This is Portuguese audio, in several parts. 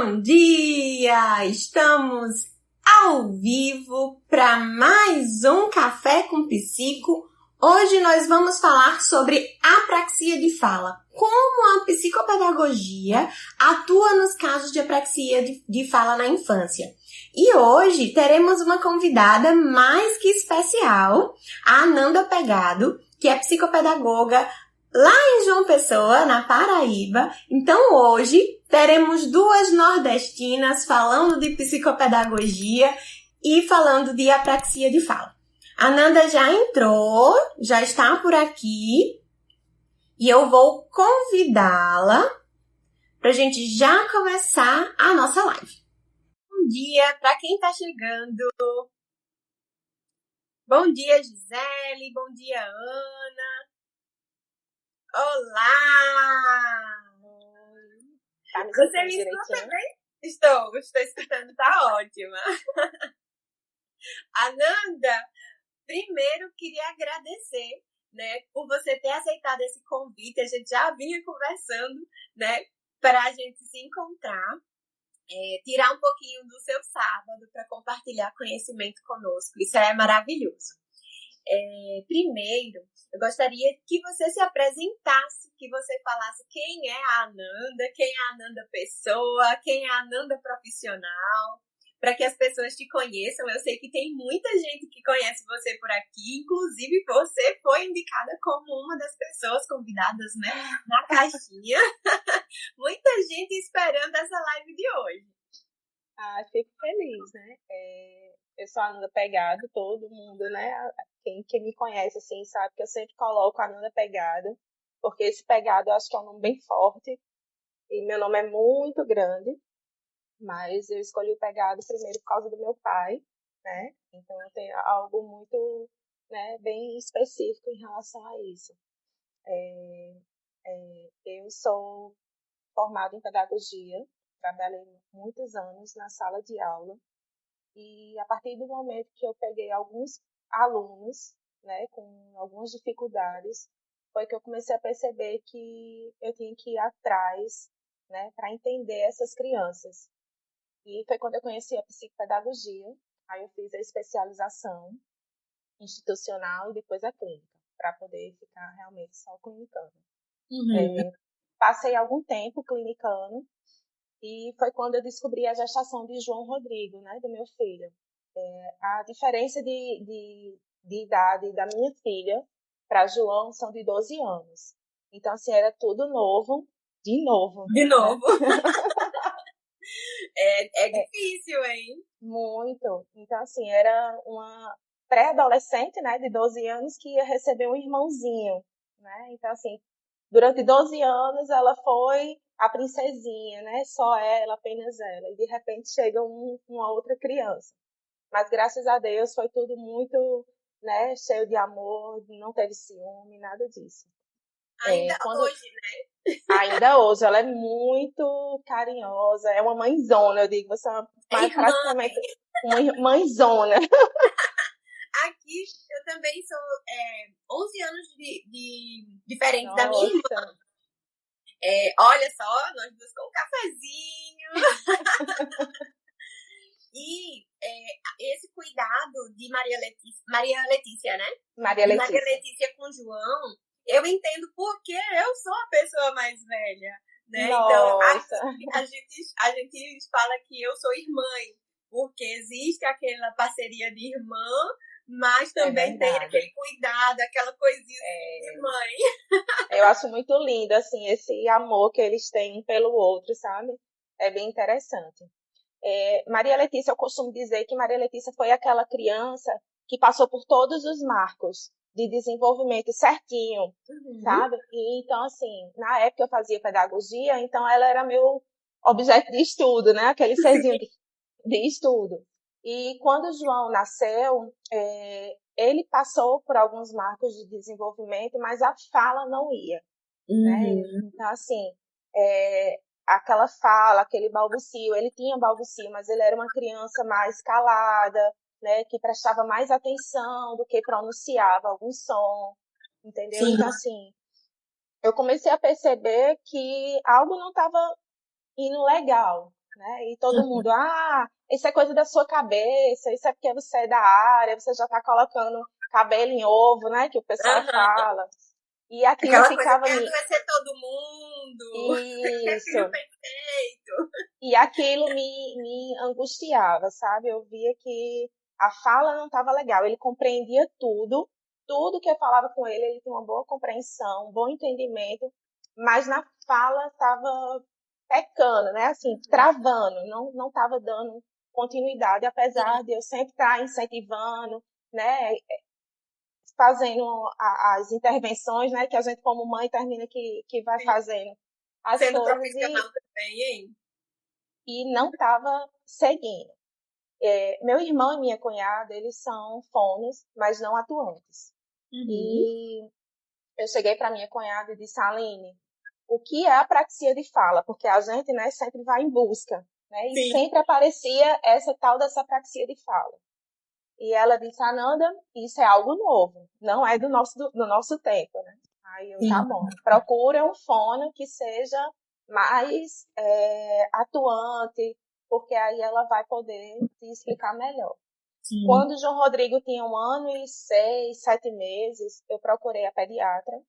Bom dia! Estamos ao vivo para mais um Café com Psico. Hoje nós vamos falar sobre apraxia de fala. Como a psicopedagogia atua nos casos de apraxia de fala na infância. E hoje teremos uma convidada mais que especial, a Ananda Pegado, que é psicopedagoga lá em João Pessoa, na Paraíba. Então hoje teremos duas nordestinas falando de psicopedagogia e falando de apraxia de fala. A Nanda já entrou, já está por aqui e eu vou convidá-la para a gente já começar a nossa live. Bom dia para quem está chegando. Bom dia, Gisele. Bom dia, Ana. Olá! Tá me Você me escuta bem? Estou escutando, tá ótima. Ananda, primeiro queria agradecer, né, por você ter aceitado esse convite. A gente já vinha conversando, né, para a gente se encontrar, tirar um pouquinho do seu sábado para compartilhar conhecimento conosco. Isso é maravilhoso. Primeiro, eu gostaria que você se apresentasse, que você falasse quem é a Ananda, quem é a Ananda pessoa, quem é a Ananda profissional, para que as pessoas te conheçam. Eu sei que tem muita gente que conhece você por aqui, inclusive você foi indicada como uma das pessoas convidadas, né, na caixinha. Muita gente esperando essa live de hoje. Fico feliz, né? Eu sou a Ananda Pegado, todo mundo, né? Quem me conhece, assim, sabe que eu sempre coloco a Ananda Pegado, porque esse Pegado eu acho que é um nome bem forte, e meu nome é muito grande, mas eu escolhi o Pegado primeiro por causa do meu pai, né? Então eu tenho algo muito, né, bem específico em relação a isso. Eu sou formada em pedagogia, trabalhei muitos anos na sala de aula, e a partir do momento que eu peguei alguns alunos, né, com algumas dificuldades, foi que eu comecei a perceber que eu tinha que ir atrás, né, para entender essas crianças. E foi quando eu conheci a psicopedagogia, aí eu fiz a especialização institucional e depois a clínica, para poder ficar realmente só clinicando. Passei algum tempo clinicando, e foi quando eu descobri a gestação de João Rodrigo, né, do meu filho. A diferença de idade da minha filha para João são de 12 anos. Então, assim, era tudo novo, de novo. De novo. É difícil, hein? Muito. Então, assim, era uma pré-adolescente, né, de 12 anos que ia receber um irmãozinho, né? Então, assim, durante 12 anos ela foi a princesinha, né? Só ela, apenas ela. E de repente chega uma outra criança. Mas graças a Deus foi tudo muito, né, cheio de amor, não teve ciúme, nada disso. Ainda hoje, né? Ainda hoje, ela é muito carinhosa, é uma mãezona, eu digo, você é praticamente uma mãezona. Aqui eu também sou 11 anos de diferente da minha irmã. Olha só, nós duas com um cafezinho. E esse cuidado de Maria Letícia, né? Maria Letícia com João, eu entendo porque eu sou a pessoa mais velha, né? Então, a gente fala que eu sou irmã, porque existe aquela parceria de irmã, mas também tem aquele cuidado, aquela coisinha de mãe. Eu acho muito lindo, assim, esse amor que eles têm um pelo outro, sabe? É bem interessante. Maria Letícia, eu costumo dizer que Maria Letícia foi aquela criança que passou por todos os marcos de desenvolvimento certinho, sabe? E, então, assim, na época eu fazia pedagogia, então ela era meu objeto de estudo, né? Aquele serzinho de estudo. E quando o João nasceu, ele passou por alguns marcos de desenvolvimento, mas a fala não ia, né? Então, assim, aquela fala, aquele balbucio, ele tinha balbucio, mas ele era uma criança mais calada, né, que prestava mais atenção do que pronunciava algum som, entendeu? Sim. Então, assim, eu comecei a perceber que algo não estava indo legal, né? E todo mundo, isso é coisa da sua cabeça, isso é porque você é da área, você já está colocando cabelo em ovo, né? Que o pessoal Aham. fala. E aquilo Aquela coisa ficava que me... adoecer todo mundo, que é filho Isso. perfeito. E aquilo me angustiava, sabe? Eu via que a fala não estava legal. Ele compreendia tudo, tudo que eu falava com ele, ele tinha uma boa compreensão, um bom entendimento, mas na fala estava pecando, né? Assim, travando, não estava dando continuidade, Sim, apesar de eu sempre estar incentivando, né? Fazendo as intervenções, né? Que a gente, como mãe, termina que vai sim. fazendo as Sendo coisas profissional também, hein? e não estava seguindo. Meu irmão e minha cunhada, eles são fonos, mas não atuantes. Uhum. E eu cheguei para minha cunhada e disse, Aline, o que é apraxia de fala? Porque a gente, né, sempre vai em busca, né? E Sim. sempre aparecia essa tal dessa apraxia de fala. E ela disse, Ananda, isso é algo novo, não é do nosso tempo, né? Aí eu, tá Sim. bom, procura um fono que seja mais atuante, porque aí ela vai poder te explicar melhor. Sim. Quando o João Rodrigo tinha 1 ano e 6, 7 meses, eu procurei a pediatra,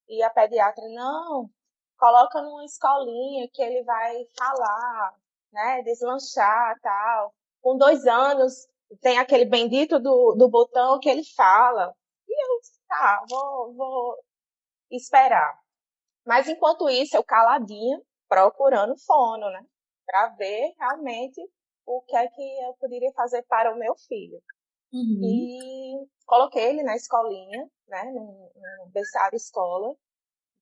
e a pediatra, não, coloca numa escolinha que ele vai falar, né, deslanchar, tal. Com 2 anos, tem aquele bendito do botão que ele fala. E eu, tá, vou esperar. Mas enquanto isso, eu caladinha, procurando fono, né, para ver realmente o que é que eu poderia fazer para o meu filho. Uhum. E coloquei ele na escolinha, né, no berçário escola,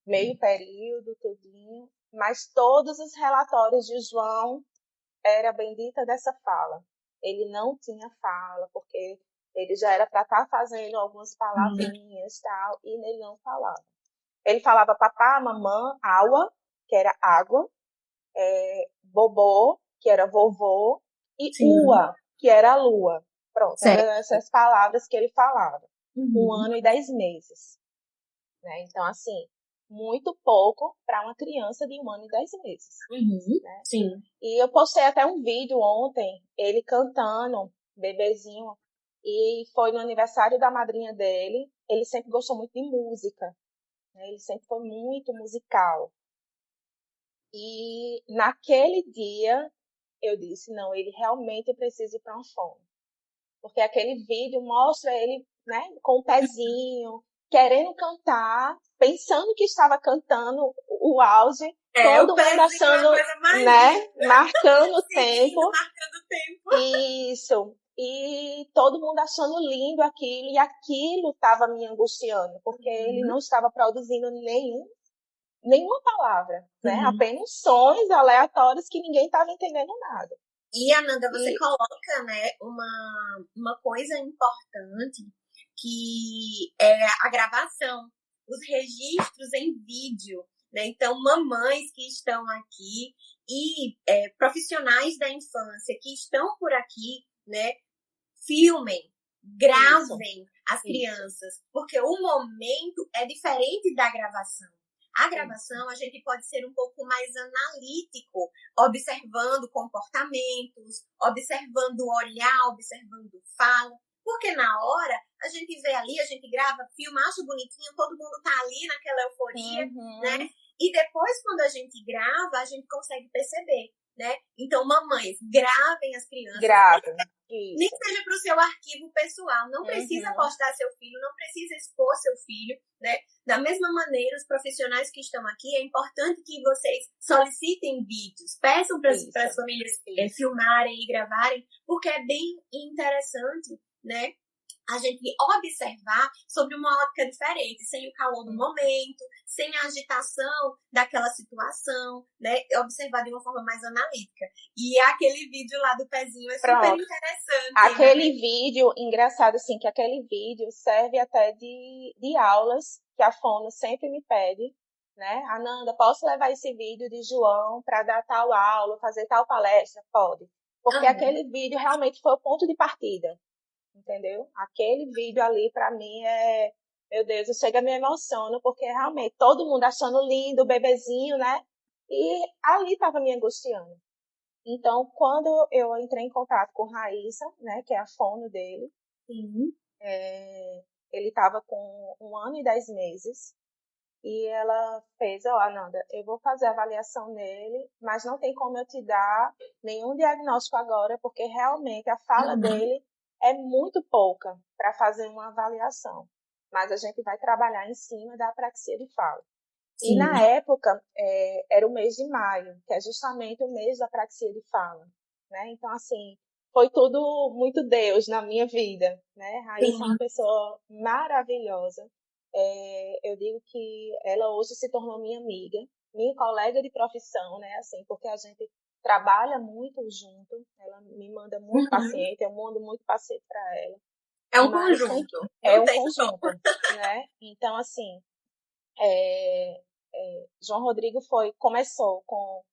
meio período, tudinho, mas todos os relatórios de João era bendita dessa fala. Ele não tinha fala, porque ele já era para estar fazendo algumas palavrinhas tal, e ele não falava. Ele falava papá, mamã, aua, que era água, bobô, que era vovô, e Sim. ua, que era lua. Pronto, eram Certo. essas palavras que ele falava. um Uhum. ano e 10 meses. Né? Então, assim, muito pouco para uma criança de 1 ano e 10 meses. Uhum. Né? Sim. E eu postei até um vídeo ontem, ele cantando, bebezinho, e foi no aniversário da madrinha dele. Ele sempre gostou muito de música, né? Ele sempre foi muito musical. E naquele dia eu disse, não, ele realmente precisa ir para um fono. Porque aquele vídeo mostra ele, né, com o pezinho, querendo cantar, pensando que estava cantando o auge, É, o todo mundo pezinho é a achando, coisa mais né, linda, marcando o seguindo, tempo, marcando o tempo. isso, e todo mundo achando lindo aquilo, e aquilo estava me angustiando, porque ele Uhum. não estava produzindo nenhuma palavra, né, Uhum. apenas sons aleatórios que ninguém estava entendendo nada. E, Ananda, você E coloca, né, uma coisa importante que é a gravação, os registros em vídeo, né? Então, mamães que estão aqui e profissionais da infância que estão por aqui, né, filmem, isso, gravem as isso, crianças, porque o momento é diferente da gravação. A isso. gravação, a gente pode ser um pouco mais analítico, observando comportamentos, observando o olhar, observando fala. Porque na hora, a gente vê ali, a gente grava, filma, acha bonitinho, todo mundo tá ali naquela euforia, né? Uhum. E depois, quando a gente grava, a gente consegue perceber, né? Então, mamães, gravem as crianças, Grave. nem Isso. que seja para o seu arquivo pessoal. Não precisa Uhum. postar seu filho, não precisa expor seu filho, né? Da mesma maneira, os profissionais que estão aqui, é importante que vocês solicitem vídeos, peçam para Isso. as famílias Isso. filmarem e gravarem, porque é bem interessante, né? A gente observar sobre uma ótica diferente, sem o calor do Uhum. momento, sem a agitação daquela situação, né? Observar de uma forma mais analítica. E aquele vídeo lá do pezinho é super Pronto. interessante, né? Aquele vídeo, engraçado assim, que aquele vídeo serve até de aulas, que a Fono sempre me pede, né? Ananda, posso levar esse vídeo de João para dar tal aula, fazer tal palestra? Pode. Porque Uhum. aquele vídeo realmente foi o ponto de partida, entendeu? Aquele vídeo ali, para mim, meu Deus, eu chego a me emociono, porque realmente todo mundo achando lindo o bebezinho, né? E ali estava me angustiando. Então, quando eu entrei em contato com Raíssa, né, que é a fono dele, Sim. Ele estava com 1 ano e 10 meses, e ela fez, Ananda, eu vou fazer a avaliação nele, mas não tem como eu te dar nenhum diagnóstico agora, porque realmente a fala dele é muito pouca para fazer uma avaliação. Mas a gente vai trabalhar em cima da apraxia de fala. E Sim. na época, era o mês de maio, que é justamente o mês da apraxia de fala, né? Então, assim, foi tudo muito Deus na minha vida, né? Raíssa é uma pessoa maravilhosa. Eu digo que ela hoje se tornou minha amiga, minha colega de profissão, né? Assim, porque a gente trabalha muito junto. Ela me manda muito paciente, eu mando muito paciente para ela. É um Mas conjunto. é Não um tem como. conjunto, né? Então, assim, é, João Rodrigo começou com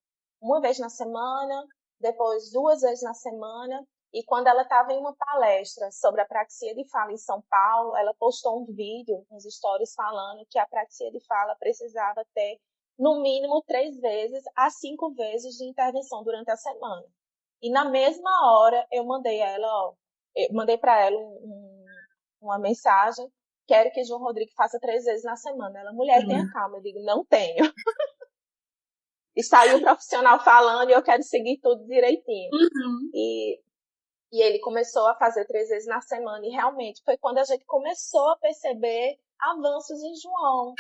uma vez na semana, depois 2 vezes na semana, e quando ela estava em uma palestra sobre a apraxia de fala em São Paulo, ela postou um vídeo, uns stories falando que a apraxia de fala precisava ter no mínimo 3 vezes a 5 vezes de intervenção durante a semana. E na mesma hora eu mandei para ela uma mensagem: quero que João Rodrigo faça 3 vezes na semana. Ela, mulher, tenha calma. Eu digo, não tenho. E saiu o profissional falando e eu quero seguir tudo direitinho. E ele começou a fazer 3 vezes na semana. E realmente foi quando a gente começou a perceber avanços em João,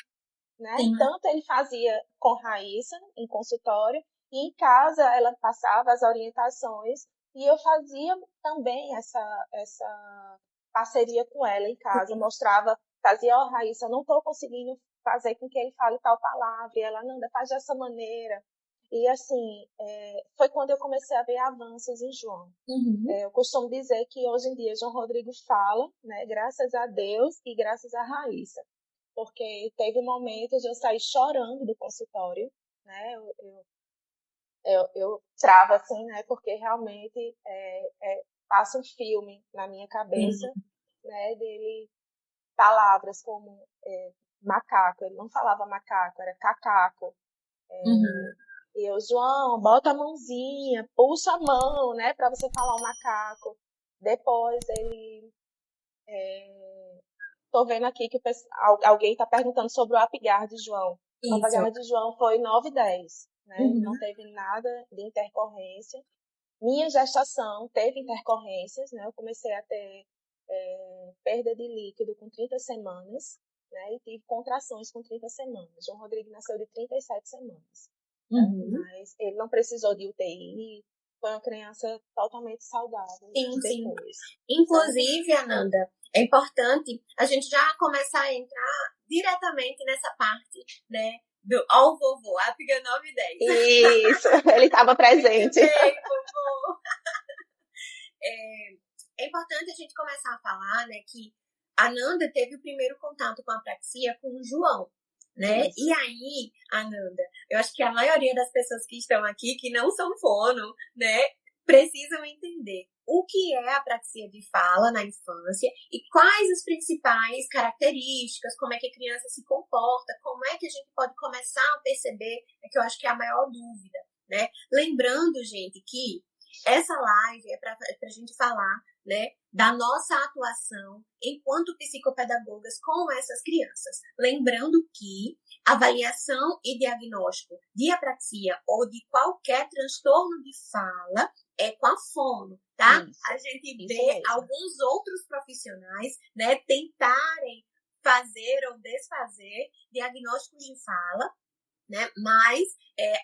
né? Tanto ele fazia com Raíssa, em consultório, e em casa ela passava as orientações e eu fazia também essa parceria com ela em casa, mostrava, fazia, Raíssa, não estou conseguindo fazer com que ele fale tal palavra, e ela, Nanda, faz dessa maneira. E assim, foi quando eu comecei a ver avanços em João. Eu costumo dizer que hoje em dia João Rodrigo fala, né, graças a Deus e graças a Raíssa, porque teve momentos de eu sair chorando do consultório, né? Eu travo assim, né? Porque realmente passa um filme na minha cabeça, né? Dele, palavras como macaco, ele não falava macaco, era cacaco. E eu, João, bota a mãozinha, puxa a mão, né? Para você falar o macaco. Depois ele Tô vendo aqui que alguém está perguntando sobre o Apgar de João. O Isso. Apgar de João foi 9 e 10, né? Não teve nada de intercorrência. Minha gestação teve intercorrências, né? Eu comecei a ter perda de líquido com 30 semanas, né? E tive contrações com 30 semanas. João Rodrigo nasceu de 37 semanas. Né? Mas ele não precisou de UTI, foi uma criança totalmente saudável Sim. depois. Inclusive, Ananda, é importante a gente já começar a entrar diretamente nessa parte, né? Do ó vovô, Apiga 9 e 10. Isso, ele estava presente. Muito bem, vovô. É importante a gente começar a falar, né, que a Nanda teve o primeiro contato com a apraxia com o João, né? Isso. E aí, Ananda, eu acho que a maioria das pessoas que estão aqui, que não são fono, né, precisam entender o que é a apraxia de fala na infância e quais as principais características, como é que a criança se comporta, como é que a gente pode começar a perceber, que eu acho que é a maior dúvida, né? Lembrando, gente, que essa live é para a gente falar, né, da nossa atuação enquanto psicopedagogas com essas crianças. Lembrando que avaliação e diagnóstico de apraxia ou de qualquer transtorno de fala é com a fono, tá? A gente vê alguns outros profissionais, né, tentarem fazer ou desfazer diagnósticos de fala, né? Mas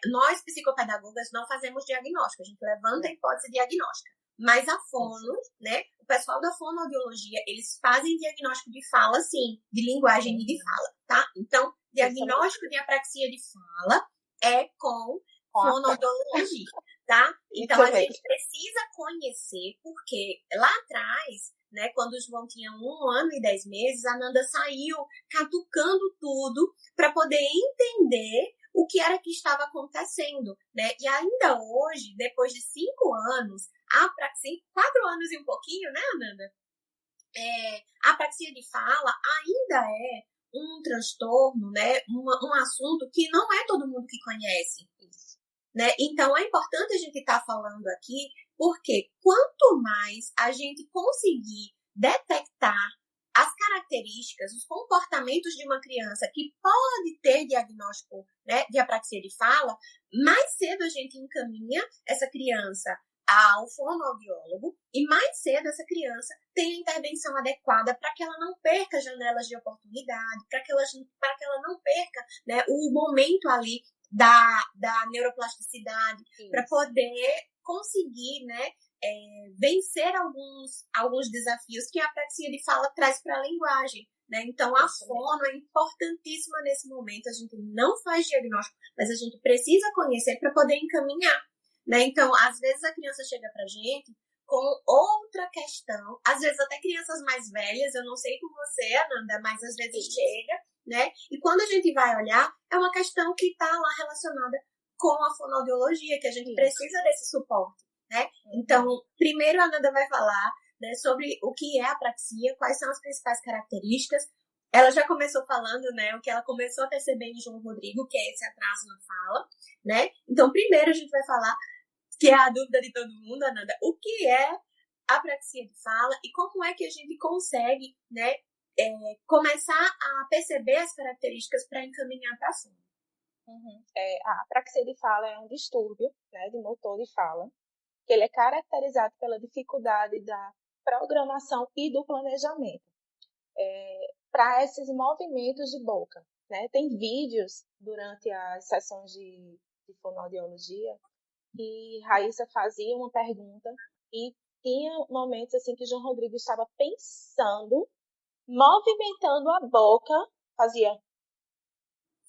nós, psicopedagogas, não fazemos diagnóstico, a gente levanta a hipótese diagnóstica. Mas a fono, né? O pessoal da fonoaudiologia, eles fazem diagnóstico de fala, sim, de linguagem e de fala, tá? Então, diagnóstico de apraxia de fala é com fonoaudiologia, tá? Então, a gente precisa conhecer, porque lá atrás, né, quando o João tinha 1 ano e 10 meses, a Nanda saiu catucando tudo para poder entender o que era que estava acontecendo, né? E ainda hoje, depois de 5 anos, a apraxia, 4 anos e um pouquinho, né, Ananda? A apraxia de fala ainda é um transtorno, né? Um assunto que não é todo mundo que conhece. né? Então, é importante a gente estar falando aqui, porque quanto mais a gente conseguir detectar as características, os comportamentos de uma criança que pode ter diagnóstico, né, de apraxia de fala, mais cedo a gente encaminha essa criança ao fonoaudiólogo e mais cedo essa criança tem a intervenção adequada para que ela não perca janelas de oportunidade, para que ela não perca, né, o momento ali da neuroplasticidade, para poder conseguir, né, vencer alguns desafios que a apraxia de fala traz para a linguagem. Né? Então, a fono é importantíssima nesse momento. A gente não faz diagnóstico, mas a gente precisa conhecer para poder encaminhar. Né? Então, às vezes a criança chega para a gente com outra questão, às vezes até crianças mais velhas, eu não sei com você, Ananda, mas às vezes chega, né? E quando a gente vai olhar, é uma questão que está lá relacionada com a fonoaudiologia, que a gente precisa desse suporte. Né? Então, primeiro a Nanda vai falar, né, sobre o que é a apraxia, quais são as principais características. Ela já começou falando, né, o que ela começou a perceber em João Rodrigo, que é esse atraso na fala, né? Então, primeiro a gente vai falar, que é a dúvida de todo mundo, Ananda, o que é a apraxia de fala e como é que a gente consegue, né, começar a perceber as características para encaminhar para a fala. A apraxia de fala é um distúrbio, né, de motor de fala, que ele é caracterizado pela dificuldade da programação e do planejamento para esses movimentos de boca. Né? Tem vídeos durante as sessões de fonoaudiologia que Raíssa fazia uma pergunta e tinha momentos assim que João Rodrigo estava pensando, movimentando a boca, fazia,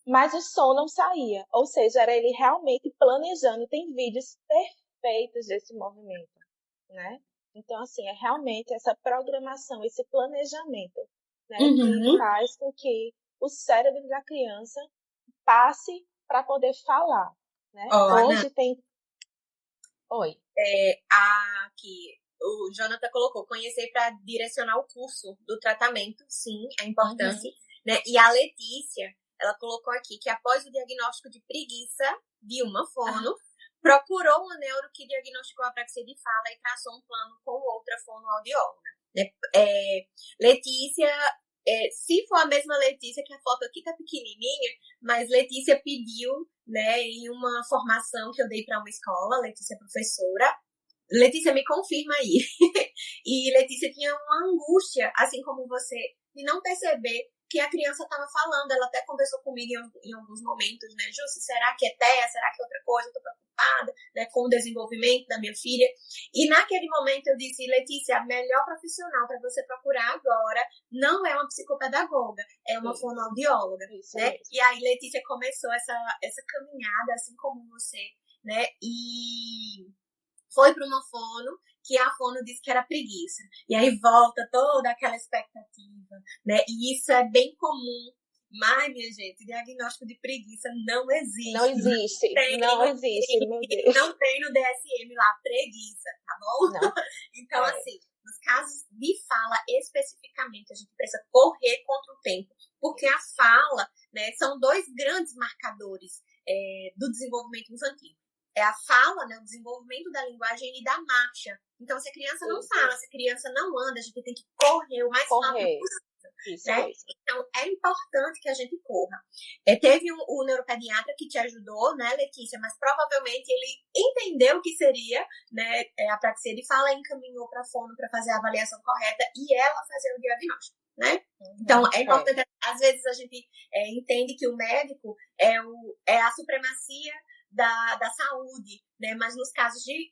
mas o som não saía. Ou seja, era ele realmente planejando. Tem vídeos perfeitos desse movimento, né? Então, assim, é realmente essa programação, esse planejamento, né? Que faz com que o cérebro da criança passe para poder falar, né? Hoje tem... Oi. Aqui, o Jonathan colocou, conhecer para direcionar o curso do tratamento, sim, é importante. Né? E a Letícia, ela colocou aqui que após o diagnóstico de preguiça de uma fono, procurou uma neuro que diagnosticou a apraxia de fala e traçou um plano com outra fonoaudióloga. Né? Letícia, se for a mesma Letícia, que a foto aqui tá pequenininha, mas Letícia pediu, né, em uma formação que eu dei para uma escola, Letícia é professora. Letícia, me confirma aí. E Letícia tinha uma angústia, assim como você, de não perceber que a criança estava falando. Ela até conversou comigo em alguns momentos, né? Jussi, será que é TEA? Será que é outra coisa? Eu tô preocupada, né, com o desenvolvimento da minha filha. E naquele momento eu disse, Letícia, a melhor profissional para você procurar agora não é uma psicopedagoga, é uma fonoaudióloga, né? E aí Letícia começou essa caminhada, assim como você, né? E foi para uma fono, que a fono disse que era preguiça. E aí volta toda aquela expectativa, né? E isso é bem comum. Mas, minha gente, diagnóstico de preguiça não existe. Não existe, não existe, meu Deus. Não tem no DSM lá, preguiça, tá bom? Não. Então, assim, nos casos de fala especificamente, a gente precisa correr contra o tempo. Porque a fala, né, são dois grandes marcadores do desenvolvimento infantil. É a fala, né, o desenvolvimento da linguagem e da marcha. Então, se a criança não fala, se a criança não anda, a gente tem que correr o mais rápido possível. Né? Então, é importante que a gente corra. Teve o neuropediatra que te ajudou, né, Letícia? Mas provavelmente ele entendeu o que seria, né, a apraxia de fala e encaminhou para a fono para fazer a avaliação correta e ela fazer o diagnóstico. Né? Então, é importante. Às vezes a gente entende que o médico é a supremacia da saúde, né? Mas nos casos de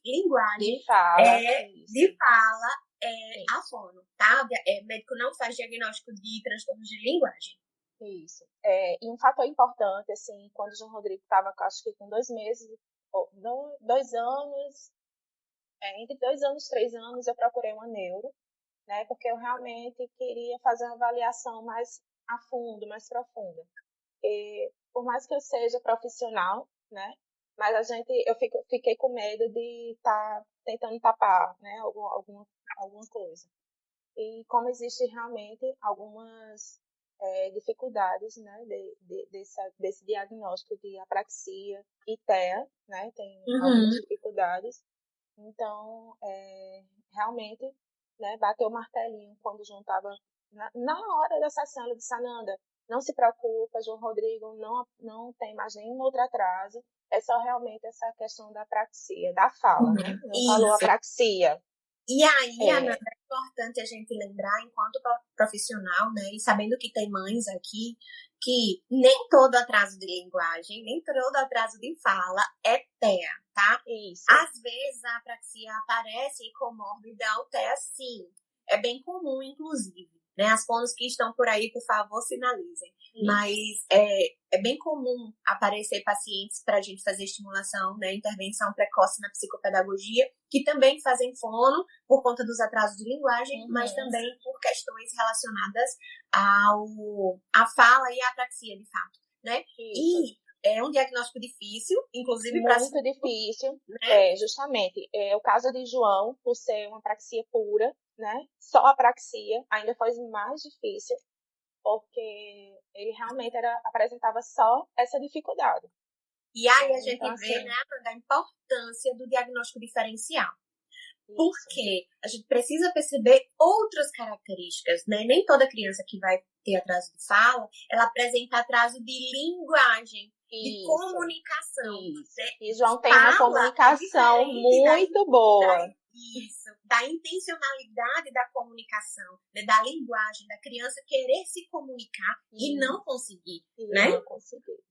linguagem, de fala, a fono, tá? Médico não faz diagnóstico de transtornos de linguagem. Isso. E um fator importante, assim, quando o João Rodrigo estava, acho que com 2 meses, 2 anos, entre 2 anos e 3 anos, eu procurei uma neuro, né? Porque eu realmente queria fazer uma avaliação mais a fundo, mais profunda. E, por mais que eu seja profissional, né? Mas eu fiquei com medo de estar tentando tapar, né? Alguma coisa. E como existe realmente algumas dificuldades, né, desse diagnóstico de apraxia e TEA, né, tem algumas dificuldades. Então, realmente, né, bateu o martelinho quando João estava na hora da sessão. Ela disse: Ananda, não se preocupa, João Rodrigo não tem mais nenhum outro atraso, é só realmente essa questão da apraxia, da fala, né? Não falou Isso. apraxia. E aí, Ana, é importante a gente lembrar, enquanto profissional, né, e sabendo que tem mães aqui, que nem todo atraso de linguagem, nem todo atraso de fala é TEA, tá? Isso. Às vezes a apraxia aparece comórbida ao TEA, sim. É bem comum, inclusive. Né? As fonos que estão por aí, por favor, sinalizem. Mas é bem comum aparecer pacientes para a gente fazer estimulação, né, intervenção precoce na psicopedagogia, que também fazem fono por conta dos atrasos de linguagem, mas também por questões relacionadas à fala e à apraxia, de fato. Né? E é um diagnóstico difícil, inclusive para... Muito difícil, né? Justamente. O caso de João, por ser uma apraxia pura, né? Só apraxia, ainda foi mais difícil, porque ele realmente apresentava só essa dificuldade. E aí a gente então, vê, né, a importância do diagnóstico diferencial. Porque a gente precisa perceber outras características, né? Nem toda criança que vai ter atraso de fala, ela apresenta atraso de linguagem, de comunicação. Né? E João tem uma comunicação muito boa. Da intencionalidade da comunicação, né? Da linguagem, da criança querer se comunicar e não conseguir, né? Não conseguir.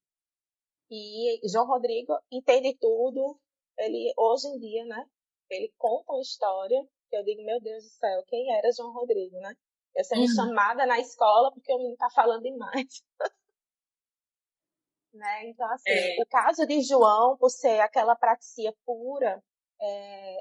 E João Rodrigo entende tudo. Ele, hoje em dia, né? Ele conta uma história que eu digo, meu Deus do céu, quem era João Rodrigo, né? Eu sendo chamada na escola porque o menino tá falando demais. Né? Então, assim, o caso de João, por ser aquela apraxia pura,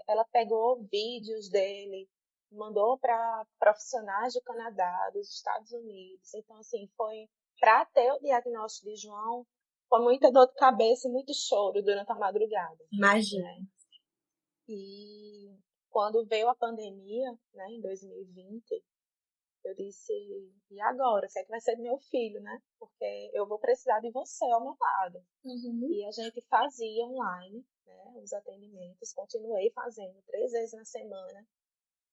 ela pegou vídeos dele, mandou para profissionais do Canadá, dos Estados Unidos. Então, assim, foi para ter o diagnóstico de João, foi muita dor de cabeça e muito choro durante a madrugada. Imagina. Né? E quando veio a pandemia, né, em 2020, eu disse, e agora? O que é que vai ser do meu filho, né? Porque eu vou precisar de você ao meu lado. E a gente fazia online, né, os atendimentos, continuei fazendo 3 vezes na semana.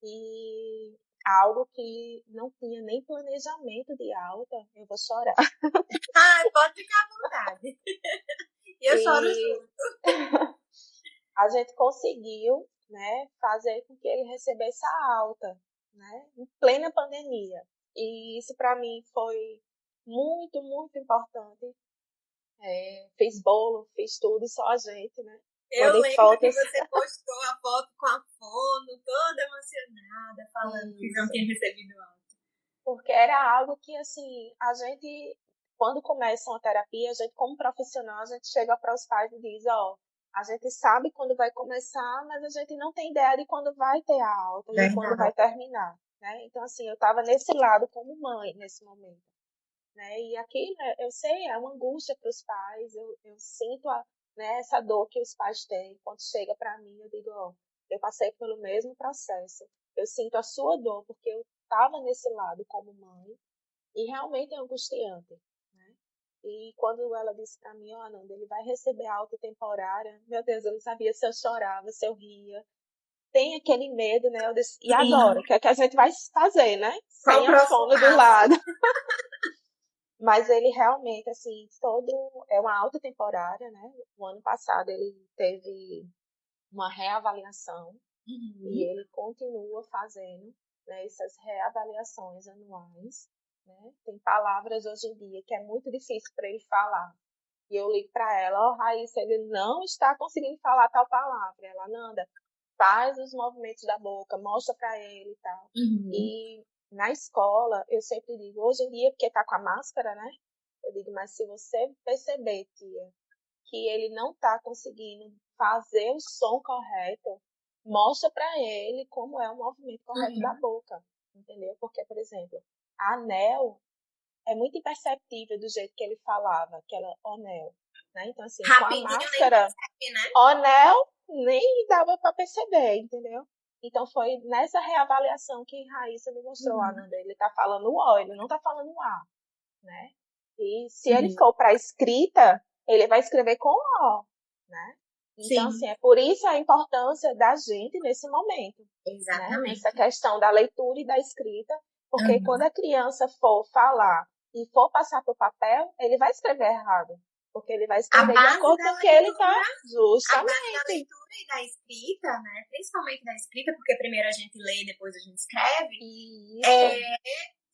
E algo que não tinha nem planejamento de alta, eu vou chorar. Pode ficar à vontade. Eu choro junto. A gente conseguiu, né, fazer com que ele recebesse a alta, né, em plena pandemia. E isso para mim foi muito, muito importante. Fiz bolo, fiz tudo, só a gente, né? Eu lembro que você postou a foto com a fono, toda emocionada, falando que não tinha recebido alta. Porque era algo que, assim, a gente, quando começa uma terapia, a gente, como profissional, a gente chega para os pais e diz, a gente sabe quando vai começar, mas a gente não tem ideia de quando vai ter a alta e quando vai terminar, né? Então, assim, eu estava nesse lado como mãe, nesse momento. Né? E aqui, né, eu sei, é uma angústia para os pais, eu sinto né, essa dor que os pais têm. Quando chega para mim, eu digo, eu passei pelo mesmo processo, eu sinto a sua dor, porque eu estava nesse lado como mãe, e realmente é angustiante. Né? E quando ela disse para mim, Ananda, ele vai receber alta temporária, meu Deus, eu não sabia se eu chorava, se eu ria. Tem aquele medo, né? Eu disse, e agora? O que é que a gente vai fazer, né? Sem a fome do lado. Mas ele realmente, assim, é uma alta temporária, né? O ano passado ele teve uma reavaliação e ele continua fazendo, né, essas reavaliações anuais. Né? Tem palavras hoje em dia que é muito difícil para ele falar. E eu ligo para ela, Raíssa, ele não está conseguindo falar tal palavra. Ela, Nanda, faz os movimentos da boca, mostra para ele e tal. E na escola, eu sempre digo, hoje em dia, porque tá com a máscara, né? Eu digo, mas se você perceber, tia, que ele não tá conseguindo fazer o som correto, mostra para ele como é o movimento correto da boca, entendeu? Porque, por exemplo, a Anel é muito imperceptível do jeito que ele falava, aquela Onel, né? Então, assim, rapidinho, com a máscara, nem percebe, né? Onel nem dava para perceber, entendeu? Então, foi nessa reavaliação que Raíssa me mostrou, Ananda, ele tá falando O, ele não tá falando A. né? E se ele for para escrita, ele vai escrever com O, né? Então, Sim, assim, é por isso a importância da gente nesse momento, né? Nessa exatamente. questão da leitura e da escrita, porque Uhum. quando a criança for falar e for passar para o papel, ele vai escrever errado, porque ele vai A escrever de base acordo da com o que ele está leitura, a base da justamente. leitura e da escrita, né? Principalmente da escrita, porque primeiro a gente lê, depois a gente escreve, Isso. é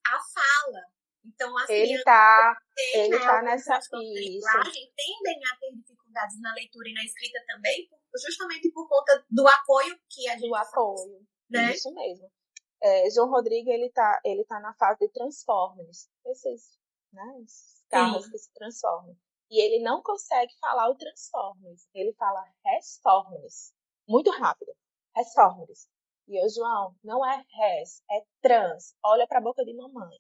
a fala. Então, as Ele crianças tá, têm, ele né, tá algum nessa, transtorno de isso, linguagem, tendem a ter dificuldades na leitura e na escrita também, justamente por conta do apoio que a do gente faz, apoio. né? Isso mesmo. João Rodrigo, ele tá na fase de Transformers. Esses, né, esses carros Sim. que se transformam. E ele não consegue falar o Transformers. Ele fala Resformers. Muito rápido. Resformers. E eu, João, não é res, é trans. Olha para a boca de mamãe.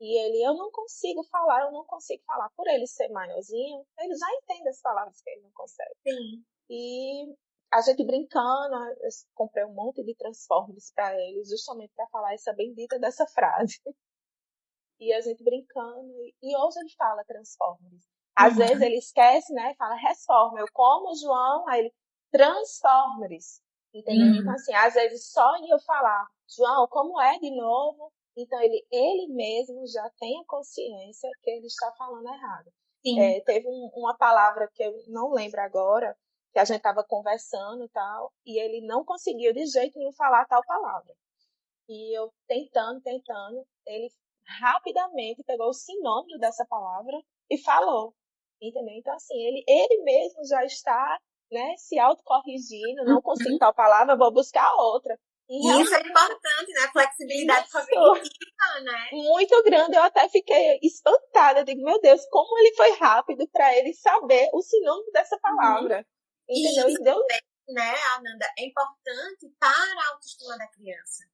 E ele, eu não consigo falar, eu não consigo falar. Por ele ser maiorzinho, ele já entende as palavras que ele não consegue. Sim. E a gente brincando, eu comprei um monte de Transformers para ele, justamente para falar essa bendita dessa frase. E a gente brincando, e hoje ele fala Transformers. Às vezes Uhum. ele esquece, né? Fala Resformer. Eu como, João, aí ele Transformers. Entendeu? Então, Uhum. assim, às vezes só em eu falar, João, como é de novo? Então, ele mesmo já tem a consciência que ele está falando errado. Sim. Teve uma palavra que eu não lembro agora, que a gente estava conversando e tal, e ele não conseguiu de jeito nenhum falar tal palavra. E eu tentando, ele rapidamente pegou o sinônimo dessa palavra e falou, entendeu? Então, assim, ele mesmo já está, né, se autocorrigindo, não consigo Uhum. tal palavra, vou buscar outra. E E isso é realmente, importante, né? Flexibilidade isso, cognitiva, né? muito grande, eu até fiquei espantada, eu digo, meu Deus, como ele foi rápido para ele saber o sinônimo dessa Uhum. palavra, E entendeu? isso E deu também, né, Ananda, é importante para a autoestima da criança.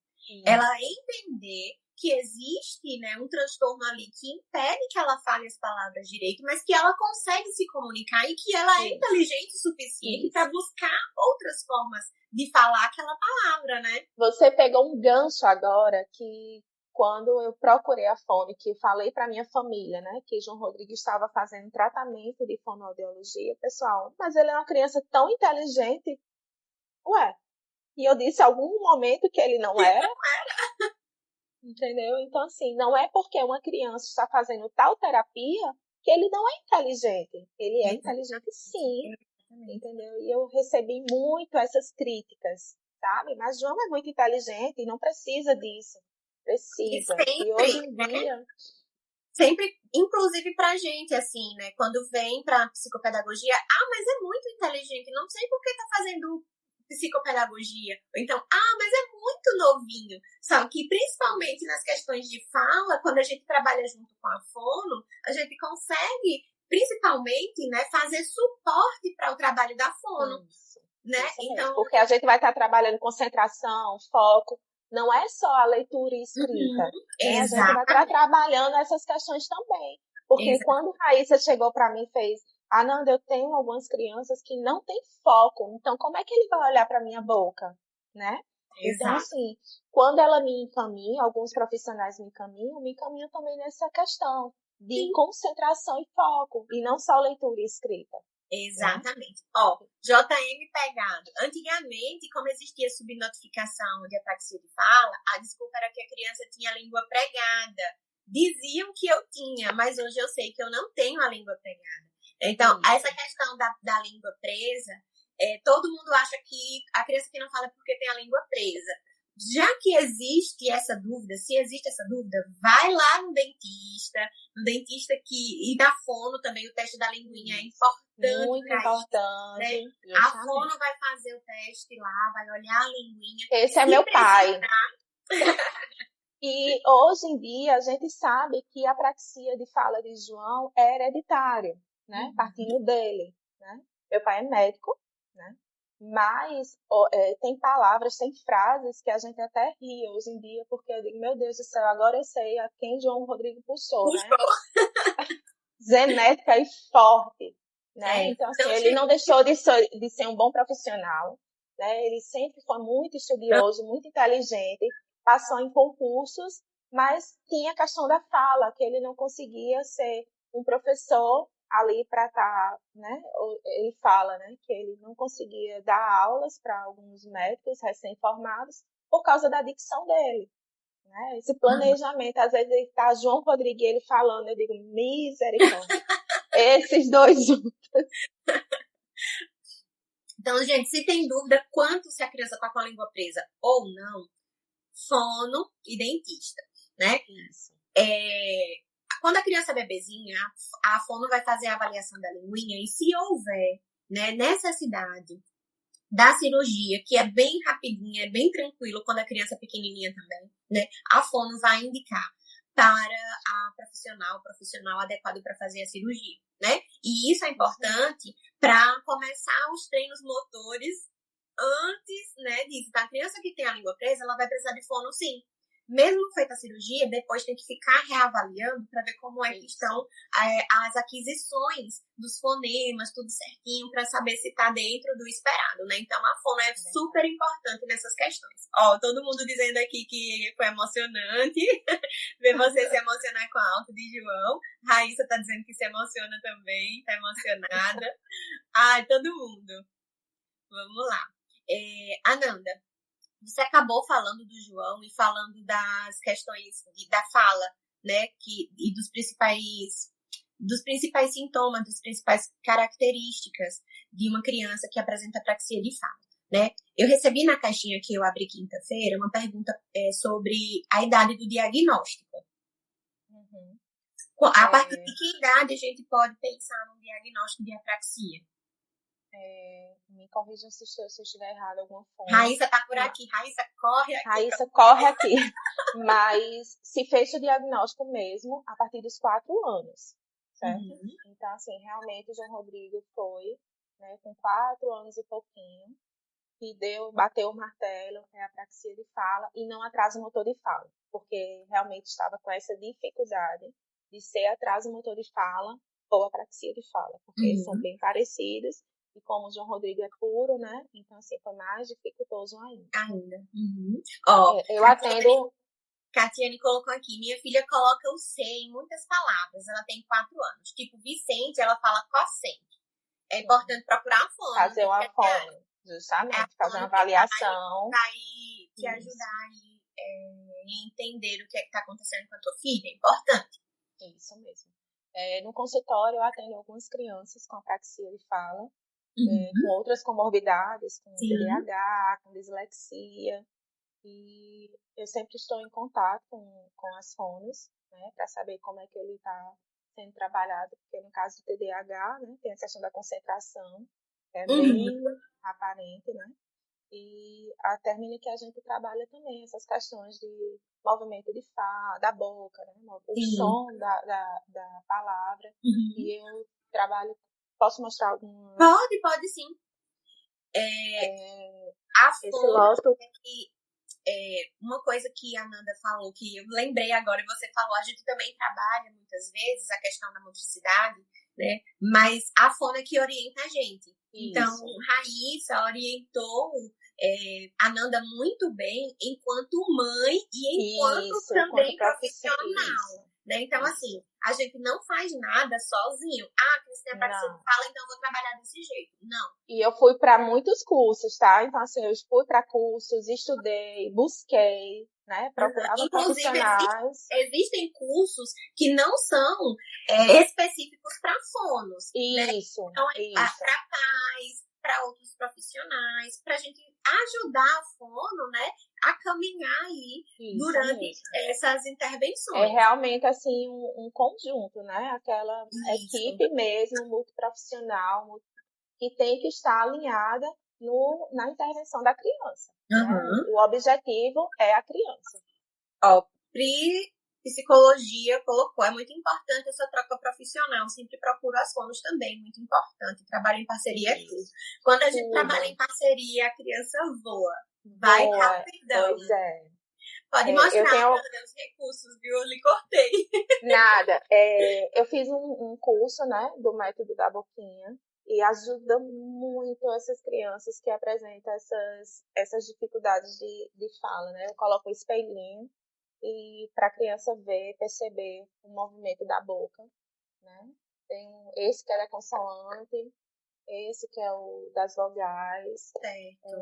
Ela isso, entender que existe, né, um transtorno ali que impede que ela fale as palavras direito, mas que ela consegue se comunicar e que ela é isso, inteligente o suficiente para isso. buscar outras formas de falar aquela palavra, né? Você pegou um gancho agora que quando eu procurei a fone, que falei para minha família, né, que João Rodrigues estava fazendo tratamento de fonoaudiologia, pessoal, mas ele é uma criança tão inteligente, ué. E eu disse em algum momento que ele não era, entendeu? Então, assim, não é porque uma criança está fazendo tal terapia que ele não é inteligente. Ele é inteligente sim, Exatamente. entendeu? E eu recebi muito essas críticas, sabe? Mas João é muito inteligente e não precisa disso. E Precisa. E hoje sempre, em dia, sempre, inclusive pra gente, assim, né? Quando vem pra psicopedagogia, mas é muito inteligente, não sei por que tá fazendo psicopedagogia. Ou então, mas é muito novinho. Sabe que principalmente nas questões de fala, quando a gente trabalha junto com a fono, a gente consegue, principalmente, né, fazer suporte para o trabalho da fono, isso, né? isso mesmo. Então, Porque a gente vai estar trabalhando concentração, foco. Não é só a leitura e uhum, escrita, né? A gente vai estar exatamente, trabalhando essas questões também. Porque quando Raíssa chegou para mim e fez, Nanda, eu tenho algumas crianças que não têm foco, então como é que ele vai olhar para minha boca, né? Então, exato. assim, quando ela me encaminha, alguns profissionais me encaminham também nessa questão de Sim, concentração e foco, e não só leitura e escrita, né? exatamente. Ó, JM pegado. Antigamente, como existia subnotificação de apraxia de fala, a desculpa era que a criança tinha a língua pregada. Diziam que eu tinha, mas hoje eu sei que eu não tenho a língua pregada. Então, Isso, essa questão da língua presa, todo mundo acha que a criança que não fala é porque tem a língua presa. Já que existe essa dúvida, se existe essa dúvida, vai lá no dentista que, e da fono também, o teste da linguinha é isso. importante Muito para isso, né? importante, A justamente. fono vai fazer o teste lá, vai olhar a linguinha, Esse é se meu pai. precisar, E hoje em dia a gente sabe que a apraxia de fala de João é hereditário, né? Partindo dele, né? Meu pai é médico, né? Mas tem palavras, tem frases que a gente até ri hoje em dia, porque eu digo, meu Deus do céu, agora eu sei a quem João Rodrigo puxou, né? puxou. Genética e forte, né? Então, assim, Então, ele não deixou de ser um bom profissional, né? Ele sempre foi muito estudioso, muito inteligente, passou em concursos mas tinha a questão da fala, que ele não conseguia ser um professor ali para estar, né? Ele fala, né, que ele não conseguia dar aulas para alguns médicos recém-formados por causa da dicção dele, né? Esse planejamento, às vezes está João Rodrigues ele falando, eu digo, misericórdia. Esses dois juntos. Então, gente, se tem dúvida quanto se a criança está com a língua presa ou não, fono e dentista, né? Isso. Quando a criança é bebezinha, a fono vai fazer a avaliação da linguinha e se houver, né, necessidade da cirurgia, que é bem rapidinha, é bem tranquilo quando a criança é pequenininha também, né? A fono vai indicar para a o profissional adequado para fazer a cirurgia, né? E isso é importante para começar os treinos motores antes, né, disso. Então, a criança que tem a língua presa, ela vai precisar de fono sim. Mesmo feita a cirurgia, depois tem que ficar reavaliando para ver como é que estão as aquisições dos fonemas, tudo certinho, para saber se está dentro do esperado, né? Então, a fono é super importante nessas questões. Ó, todo mundo dizendo aqui que foi emocionante ver você se emocionar com a alta de João. Raíssa tá dizendo que se emociona também, tá emocionada. Ai, todo mundo. Vamos lá. Ananda, você acabou falando do João e falando das questões da fala, né? E dos principais sintomas, das principais características de uma criança que apresenta apraxia de fala, né? Eu recebi na caixinha que eu abri quinta-feira uma pergunta sobre a idade do diagnóstico. A partir de que idade a gente pode pensar num diagnóstico de apraxia? Me corrijam se eu estiver errado alguma forma. Raíssa tá por aqui. Raíssa, corre aqui. Raíssa, corre aqui. Mas se fez o diagnóstico mesmo a partir dos 4 anos, certo? Então, assim, realmente o João Rodrigo foi, né, com 4 anos e pouquinho, e bateu o martelo, apraxia de fala, e não atraso motor de fala, porque realmente estava com essa dificuldade de ser atraso motor de fala ou apraxia de fala, porque são bem parecidos. E como o João Rodrigo é puro, né? Então, assim, foi mais dificultoso ainda. Ó, eu atendo... Catiane colocou aqui, minha filha coloca o C em muitas palavras, ela tem 4 anos. Tipo, Vicente, ela fala cocente. É importante procurar a fono. Fazer uma fono, justamente, fazer uma avaliação. Vai te ajudar em entender o que é que está acontecendo com a tua filha, é importante. Isso mesmo. No consultório, eu atendo algumas crianças com apraxia de fala, com outras comorbidades, com TDAH, com dislexia, e eu sempre estou em contato com as fonos, né, para saber como é que ele está sendo trabalhado, porque no caso do TDAH, né, tem a questão da concentração, é bem aparente, né, e a termina que a gente trabalha também essas questões de movimento de fala, da boca, né, o som da palavra, e eu trabalho. Posso mostrar algum? Pode sim. A fono uma coisa que a Nanda falou, que eu lembrei agora, e você falou, a gente também trabalha muitas vezes a questão da motricidade, né? Mas a fono é que orienta a gente. Isso. Então, Raíssa orientou a Nanda muito bem enquanto mãe e enquanto também profissional. Né? Então, assim, a gente não faz nada sozinho. Ah, Cristina fala, então eu vou trabalhar desse jeito. Não. E eu fui para muitos cursos, tá? Então, assim, eu fui para cursos, estudei, busquei, né? Procurava profissionais. Existem cursos que não são específicos para fonos. Isso, né? Então, para pais, para outros profissionais, para a gente ajudar a fono, né, a caminhar aí durante essas intervenções. É realmente, assim, um conjunto, né? Aquela equipe mesmo, multiprofissional, que tem que estar alinhada na intervenção da criança. Né? O objetivo é a criança. Ó, Psicologia colocou, é muito importante essa troca profissional, sempre procuro as fonos também, muito importante, trabalho em parceria é tudo. Quando a gente trabalha em parceria, a criança voa, vai rapidão. Pois é. Pode mostrar os recursos, viu? Eu lhe cortei. Nada, eu fiz um curso, né, do método da boquinha, e ajuda muito essas crianças que apresentam essas dificuldades de fala, né? Eu coloco um espelhinho e para a criança ver, perceber o movimento da boca, né? Tem esse que é da consoante, esse que é o das vogais. Certo.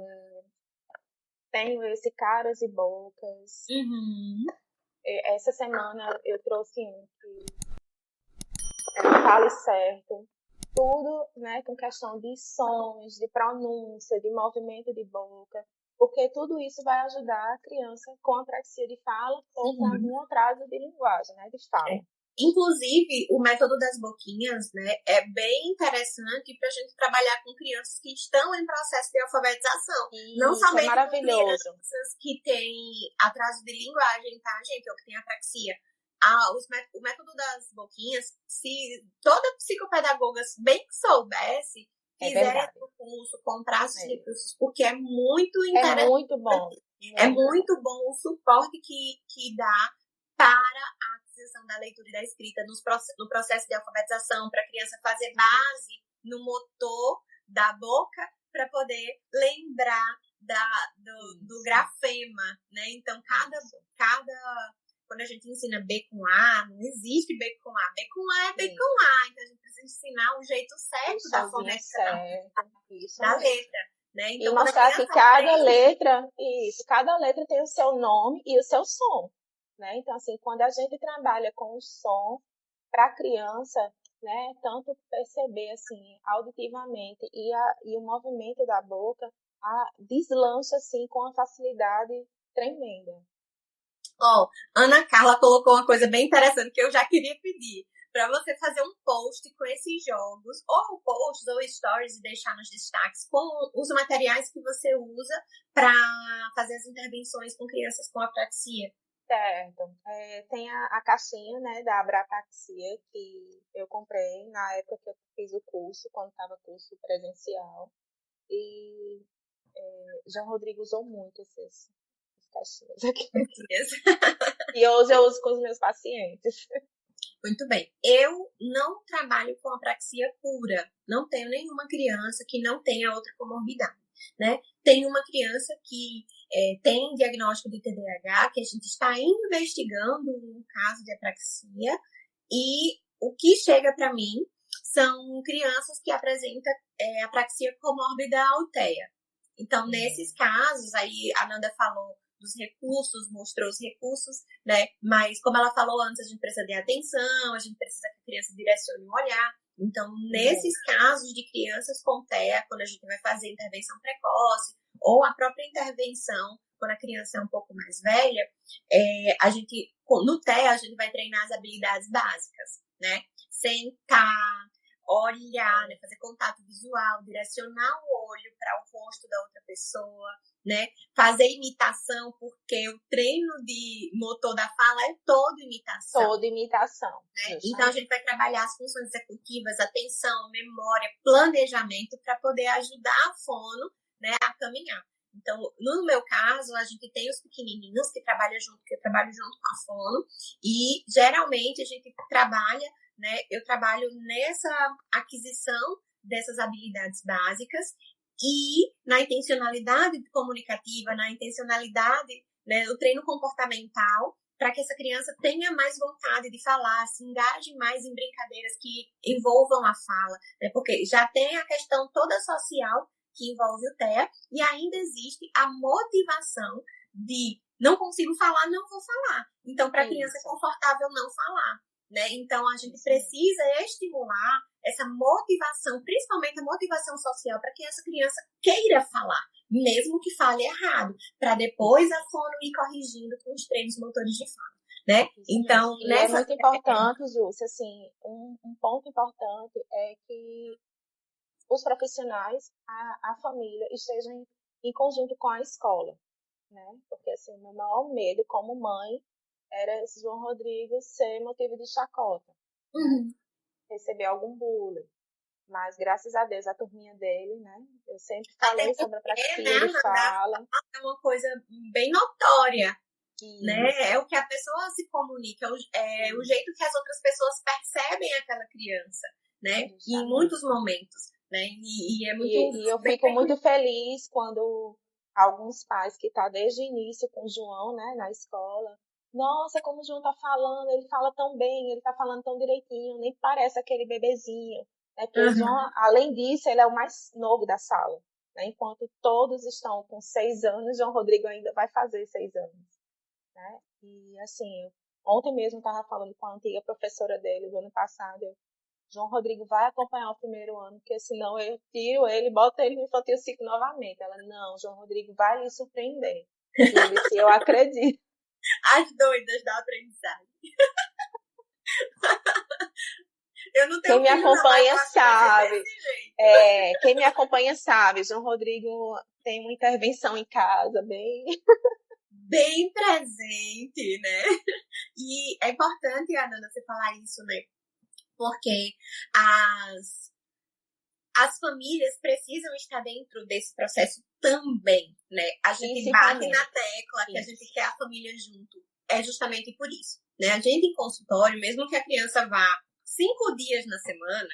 Tenho esse caras e bocas. Uhum. Essa semana eu trouxe um que fale certo. Tudo, né, com questão de sons, de pronúncia, de movimento de boca, porque tudo isso vai ajudar a criança com apraxia de fala ou com algum atraso de linguagem, né, de fala. Inclusive, o método das boquinhas, né, é bem interessante para a gente trabalhar com crianças que estão em processo de alfabetização. Não Isso, somente é maravilhoso. com crianças que têm atraso de linguagem, tá, gente? Ou que têm apraxia. O método das boquinhas, se toda psicopedagoga bem que soubesse, fizesse o curso, comprasse os recursos, porque é muito interessante. É muito bom. É muito bom o suporte que dá para a aquisição da leitura e da escrita no processo de alfabetização, para a criança fazer base no motor da boca para poder lembrar do grafema, né? Então, quando a gente ensina B com A, não existe B com A. B com A é B com A. Então, a gente precisa ensinar o jeito certo da fonética da letra. Né? Então, e mostrar que cada letra tem o seu nome e o seu som. Né? Então, assim, quando a gente trabalha com o som para a criança, né, tanto perceber assim, auditivamente e o movimento da boca, deslancha assim, com uma facilidade tremenda. Ana Carla colocou uma coisa bem interessante que eu já queria pedir. Para você fazer um post com esses jogos, ou posts ou stories e deixar nos destaques com os materiais que você usa para fazer as intervenções com crianças com apraxia. Certo. Tem a caixinha, né, da Abrapraxia que eu comprei na época que eu fiz o curso, quando estava curso presencial. E João Rodrigo usou muito essas caixinhas aqui. E hoje eu uso com os meus pacientes. Muito bem. Eu não trabalho com apraxia pura. Não tenho nenhuma criança que não tenha outra comorbidade, né? Tenho uma criança que tem diagnóstico de TDAH, que a gente está investigando um caso de apraxia, e o que chega para mim são crianças que apresentam apraxia comórbida alteia. Então, nesses casos, aí a Nanda falou dos recursos, mostrou os recursos, né? Mas, como ela falou antes, a gente precisa de atenção, a gente precisa que a criança direcione o olhar. Então, nesses casos de crianças com TEA, quando a gente vai fazer intervenção precoce, ou a própria intervenção, quando a criança é um pouco mais velha, no TEA, a gente vai treinar as habilidades básicas, né? Sentar, olhar, né? Fazer contato visual, direcionar o olho para o rosto da outra pessoa, né? Fazer imitação, porque o treino de motor da fala é todo imitação. Toda imitação. Né? Então, a gente vai trabalhar as funções executivas, atenção, memória, planejamento, para poder ajudar a fono, né, a caminhar. Então, no meu caso, a gente tem os pequenininhos que trabalham junto, que eu trabalho junto com a fono, e geralmente a gente trabalha, né, eu trabalho nessa aquisição dessas habilidades básicas e na intencionalidade comunicativa, na intencionalidade, né, do treino comportamental, para que essa criança tenha mais vontade de falar, se engaje mais em brincadeiras que envolvam a fala, né, porque já tem a questão toda social que envolve o TEA, e ainda existe a motivação de não consigo falar, não vou falar. Então, para a criança é confortável não falar. Né? Então, a gente precisa estimular essa motivação, principalmente a motivação social, para que essa criança queira falar, mesmo que fale errado, para depois a fono ir corrigindo com os treinos motores de fala. Né? Então, é muito importante, Júcia, assim, um ponto importante é que os profissionais, a família, estejam em conjunto com a escola. Né? Porque, assim, o meu maior medo como mãe era esse João Rodrigo ser motivo de chacota. Né? Receber algum bullying. Mas, graças a Deus, a turminha dele, né? Eu sempre falei sobre a praxia de fala. É uma coisa bem notória. Né? É o que a pessoa se comunica, é o jeito que as outras pessoas percebem aquela criança, né? E em muitos momentos. Né? E é muito e eu fico muito feliz quando alguns pais que estão desde o início com o João, né, na escola, nossa, como o João tá falando, ele fala tão bem, ele tá falando tão direitinho, nem parece aquele bebezinho, né? Porque o Uhum. João, além disso, ele é o mais novo da sala, né? Enquanto todos estão com 6 anos, João Rodrigo ainda vai fazer 6 anos, né? E assim, ontem mesmo estava falando com a antiga professora dele do ano passado, João Rodrigo vai acompanhar o primeiro ano, porque senão eu tiro ele, boto ele no infantil 5 novamente. Ela, não, João Rodrigo vai lhe surpreender. E eu disse, eu acredito. As doidas da aprendizagem. Eu não Quem tenho me filho, não, mas eu acompanha acho que vai ser sabe. desse jeito. Quem me acompanha sabe. João Rodrigo tem uma intervenção em casa, bem. Bem presente, né? E é importante, Ananda, você falar isso, né? Porque as famílias precisam estar dentro desse processo também, né? A gente bate na Principalmente. tecla que a gente Isso. quer a família junto. É justamente por isso, né? A gente em consultório, mesmo que a criança vá 5 dias na semana,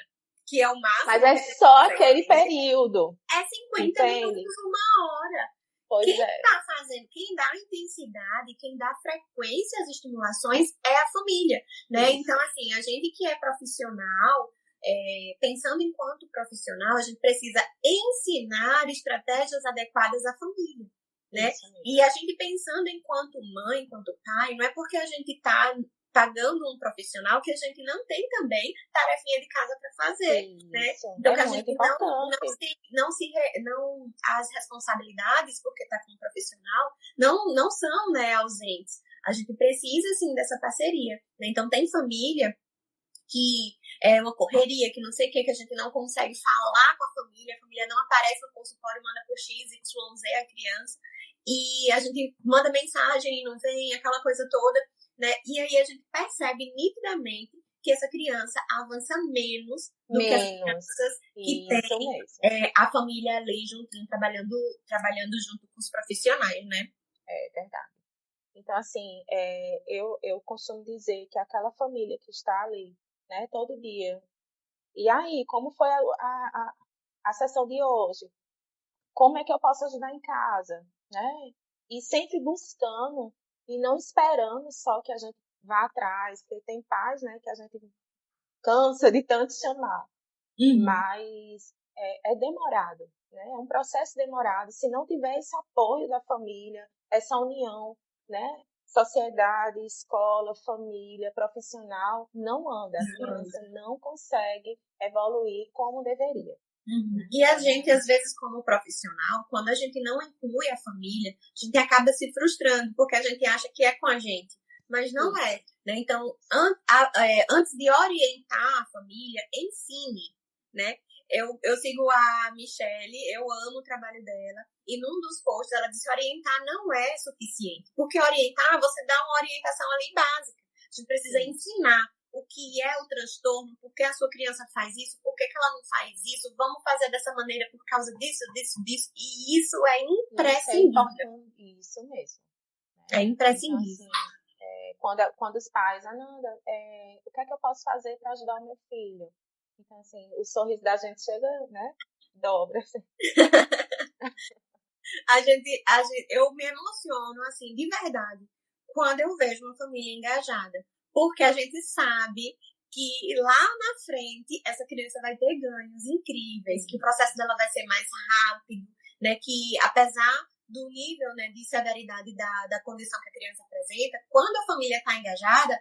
que é o Mas máximo é que a gente só consegue aquele atender, período, é 50 minutos, entende? 1 hora. Pois Quem é. está fazendo, quem dá intensidade, quem dá frequência às estimulações é a família, né? Isso. Então, assim, a gente que é profissional, pensando enquanto profissional, a gente precisa ensinar estratégias adequadas à família, né? Isso E mesmo. a gente pensando enquanto mãe, enquanto pai, não é porque a gente está pagando um profissional que a gente não tem também tarefinha de casa para fazer, né? Isso. Então É que a muito gente importante. não as responsabilidades porque está com um profissional não são, né, ausentes. A gente precisa sim dessa parceria, né? Então tem família que é uma correria, que não sei o que a gente não consegue falar com a família não aparece no consultório, manda por X, Y, Z a criança, e a gente manda mensagem e não vem, aquela coisa toda, né? E aí a gente percebe nitidamente que essa criança avança menos do que as Menos. crianças que Isso têm mesmo. a família ali juntinho, trabalhando junto com os profissionais, né? É verdade. Então, assim, eu costumo dizer que aquela família que está ali, né, todo dia. E aí, como foi a sessão de hoje? Como é que eu posso ajudar em casa? Né? E sempre buscando e não esperando só que a gente vá atrás, porque tem pais, né, que a gente cansa de tanto chamar. Uhum. Mas é demorado, né? É um processo demorado. Se não tiver esse apoio da família, essa união, né? Sociedade, escola, família, profissional, não anda. A criança não consegue evoluir como deveria. Uhum. Né? E a gente, às vezes, como profissional, quando a gente não inclui a família, a gente acaba se frustrando, porque a gente acha que é com a gente, mas não Isso. é, né? Então, antes de orientar a família, ensine, né? Eu sigo a Michelle, eu amo o trabalho dela, e num dos posts ela disse: orientar não é suficiente, porque orientar, você dá uma orientação ali básica. A gente precisa Isso. ensinar o que é o transtorno, por que a sua criança faz isso, por que ela não faz isso, vamos fazer dessa maneira por causa disso, disso, disso, e isso é Isso é imprescindível. importante, isso mesmo. É Né? Então, imprescindível. assim, quando os pais, Ananda, o que é que eu posso fazer para ajudar o meu filho? Então, assim, o sorriso da gente chega, né? Dobra. Assim. Eu me emociono, assim, de verdade, quando eu vejo uma família engajada, porque a gente sabe que lá na frente essa criança vai ter ganhos incríveis, que o processo dela vai ser mais rápido, né? Que apesar do nível, né, de severidade da condição que a criança apresenta, quando a família está engajada,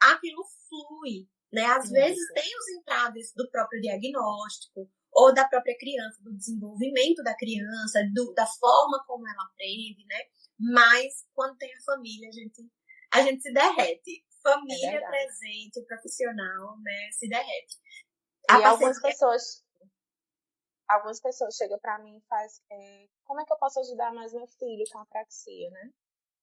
aquilo flui, né? Às vezes Isso. tem os entraves do próprio diagnóstico, ou da própria criança, do desenvolvimento da criança, da forma como ela aprende, né? Mas quando tem a família, a gente se derrete. É Família verdade. presente, profissional, né? Se derrete. A E parceria. algumas pessoas chegam para mim e fazem, como é que eu posso ajudar mais meu filho com apraxia, né?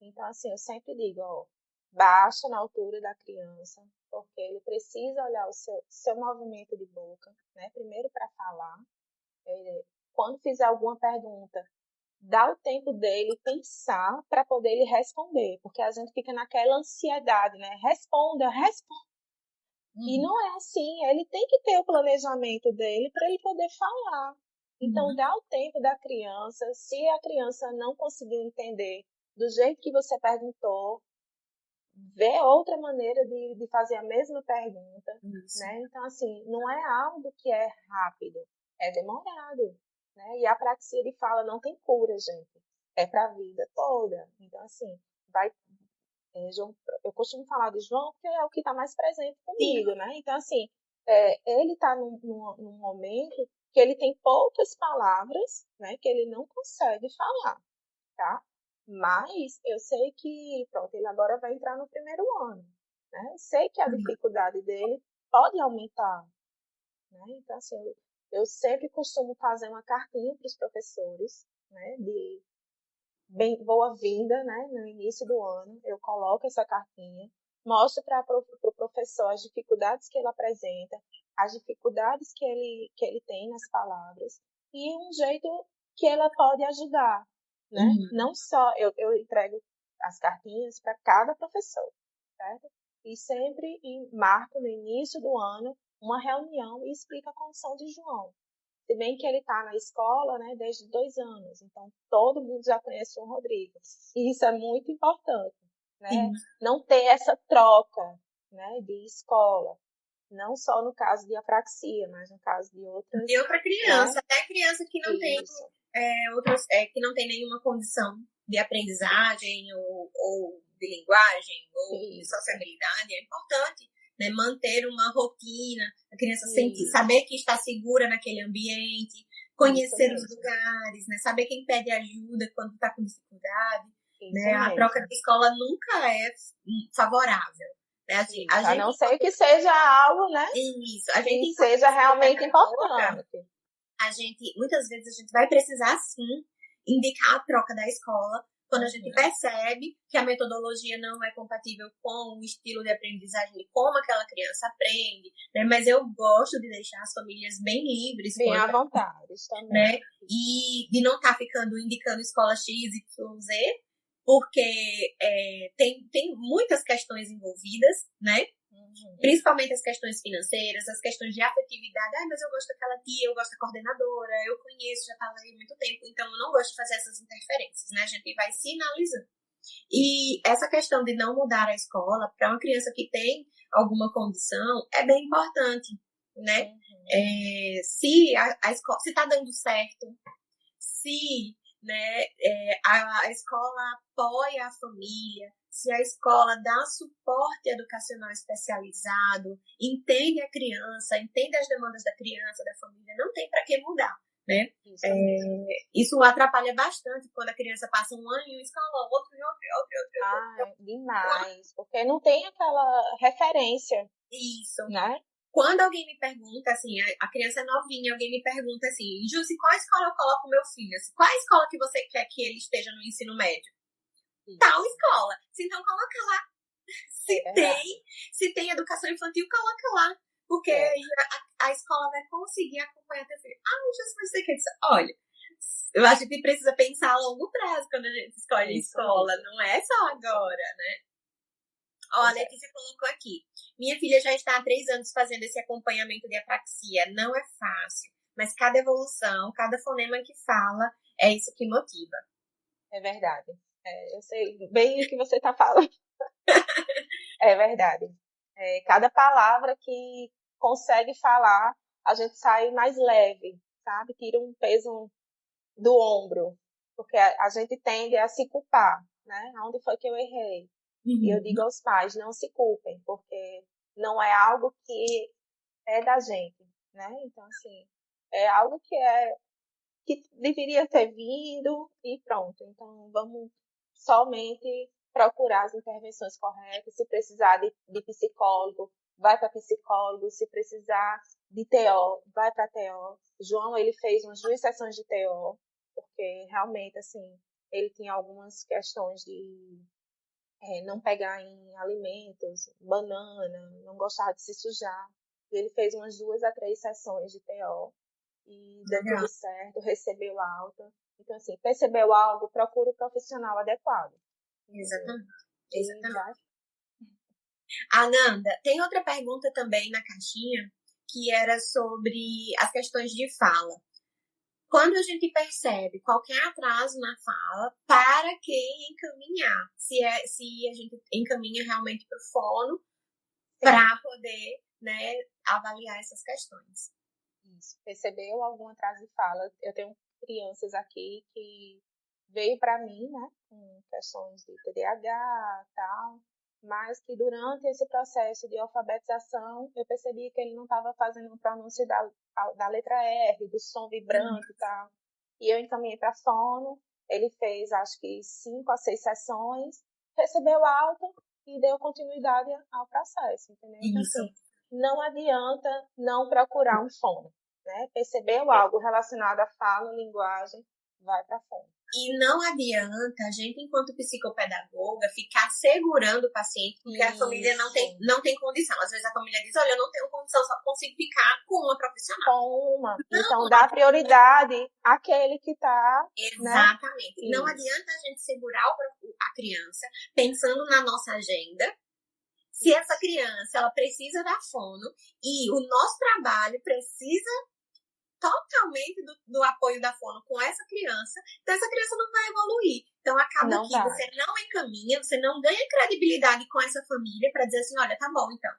Então, assim, eu sempre digo, ó, baixa na altura da criança, porque ele precisa olhar o seu movimento de boca, né? Primeiro para falar. Quando fizer alguma pergunta, dá o tempo dele pensar para poder ele responder, porque a gente fica naquela ansiedade, né? Responda, responda. E não é assim, ele tem que ter o planejamento dele para ele poder falar. Então, dá o tempo da criança. Se a criança não conseguiu entender do jeito que você perguntou, ver outra maneira de fazer a mesma pergunta, Isso. né? Então, assim, não é algo que é rápido, é demorado, né? E a apraxia de fala não tem cura, gente. É para a vida toda. Então, assim, João, eu costumo falar de João porque é o que está mais presente comigo, Sim. né? Então, assim, ele está num momento que ele tem poucas palavras, né? Que ele não consegue falar, tá? Mas eu sei que, pronto, ele agora vai entrar no primeiro ano, né? Eu sei que a dificuldade dele pode aumentar, né? Então, assim, eu sempre costumo fazer uma cartinha para os professores, né? De boa-vinda, né? No início do ano, eu coloco essa cartinha, mostro para o professor as dificuldades que ele apresenta, as dificuldades que ele tem nas palavras e um jeito que ela pode ajudar, né? Não só eu entrego as cartinhas para cada professor, certo? E sempre marco no início do ano uma reunião e explico a condição de João. Se bem que ele está na escola, né, desde 2 anos, então todo mundo já conhece o Rodrigo. E isso é muito importante, né? Sim. Não ter essa troca, né, de escola, não só no caso de apraxia, mas no caso de E outras, outra né? criança, até criança que não tem Isso, que não tem nenhuma condição de aprendizagem ou de linguagem ou de isso, sociabilidade, é importante, né, manter uma rotina, a criança sentir, isso, saber que está segura naquele ambiente, isso conhecer os mesmo, lugares, né, saber quem pede ajuda quando está com dificuldade, isso né, a troca mesmo. de escola nunca é favorável, né, Isso, a gente não ser que seja algo, né, isso, a gente que enquanto seja realmente pedagoga, importante. muitas vezes a gente vai precisar sim indicar a troca da escola quando a gente Uhum. percebe que a metodologia não é compatível com o estilo de aprendizagem de como aquela criança aprende, né? Mas eu gosto de deixar as famílias bem livres Bem à quanto, vontade também. né? E de não estar ficando indicando escola X, Y, Z, porque tem muitas questões envolvidas, né? Principalmente as questões financeiras, as questões de afetividade. Mas eu gosto daquela tia, eu gosto da coordenadora, eu conheço, já tá lá há muito tempo, então eu não gosto de fazer essas interferências, né? A gente vai sinalizando. E essa questão de não mudar a escola para uma criança que tem alguma condição é bem importante, né? Se a escola, se tá dando certo, se, né, a escola apoia a família, se a escola dá suporte educacional especializado, entende a criança, entende as demandas da criança, da família, não tem para que mudar, né? Isso atrapalha bastante quando a criança passa um ano em uma escola, outro em outro. Demais, porque não tem aquela referência, Isso. né? Quando alguém me pergunta, assim, a criança é novinha, alguém me pergunta assim, Jussi, qual escola eu coloco meu filho? Qual a escola que você quer que ele esteja no ensino médio? Isso. Tal escola. Se então, coloca lá. É Se tem educação infantil, coloca lá. Porque aí a escola vai conseguir acompanhar teu filho. Jussi, mas você quer dizer, olha, eu acho que precisa pensar a longo prazo quando a gente escolhe isso escola, mesmo. não é só agora, né? Ó, a Pois é. Letícia colocou aqui. Minha filha já está há 3 anos fazendo esse acompanhamento de apraxia. Não é fácil, mas cada evolução, cada fonema que fala, é isso que motiva. É verdade. Eu sei bem o que você está falando. É verdade. Cada palavra que consegue falar, a gente sai mais leve, sabe? Tira um peso do ombro, porque a gente tende a se culpar, né? Onde foi que eu errei? E eu digo aos pais, não se culpem, porque não é algo que é da gente, né? Então, assim, é algo que deveria ter vindo e pronto. Então, vamos somente procurar as intervenções corretas. Se precisar de psicólogo, vai para psicólogo. Se precisar de TO, vai para TO. João, ele fez umas 2 sessões de TO, porque realmente, assim, ele tinha algumas questões de não pegar em alimentos, banana, não gostava de se sujar. E ele fez umas 2 a 3 sessões de TO e deu tudo certo, recebeu alta. Então, assim, percebeu algo, procura o profissional adequado. Exatamente. Ananda, tem outra pergunta também na caixinha, que era sobre as questões de fala. quando a gente percebe qualquer atraso na fala, para quem encaminhar? Se a gente encaminha realmente para o fono para poder, né, avaliar essas questões. Isso. Percebeu algum atraso de fala? Eu tenho crianças aqui que veio para mim, né, com questões de TDAH e tal, mas que durante esse processo de alfabetização eu percebi que ele não estava fazendo o pronúncio da letra R, do som vibrante e tal. E eu encaminhei para fono, ele fez acho que 5 a 6 sessões, recebeu alta e deu continuidade ao processo, entendeu? Então, assim, não adianta não procurar um fono, né? Percebeu algo relacionado à fala, linguagem, vai para fono. E não adianta a gente, enquanto psicopedagoga, ficar segurando o paciente porque a família não tem condição. Às vezes a família diz, olha, eu não tenho condição, só consigo ficar com uma profissional. Com uma. Então, dá prioridade àquele que está... Exatamente. Né? Não adianta a gente segurar a criança pensando na nossa agenda. Se essa criança ela precisa da fono e o nosso trabalho precisa totalmente do apoio da fono com essa criança, então essa criança não vai evoluir. Então acaba que você não encaminha, você não ganha credibilidade com essa família para dizer assim, olha, tá bom, então,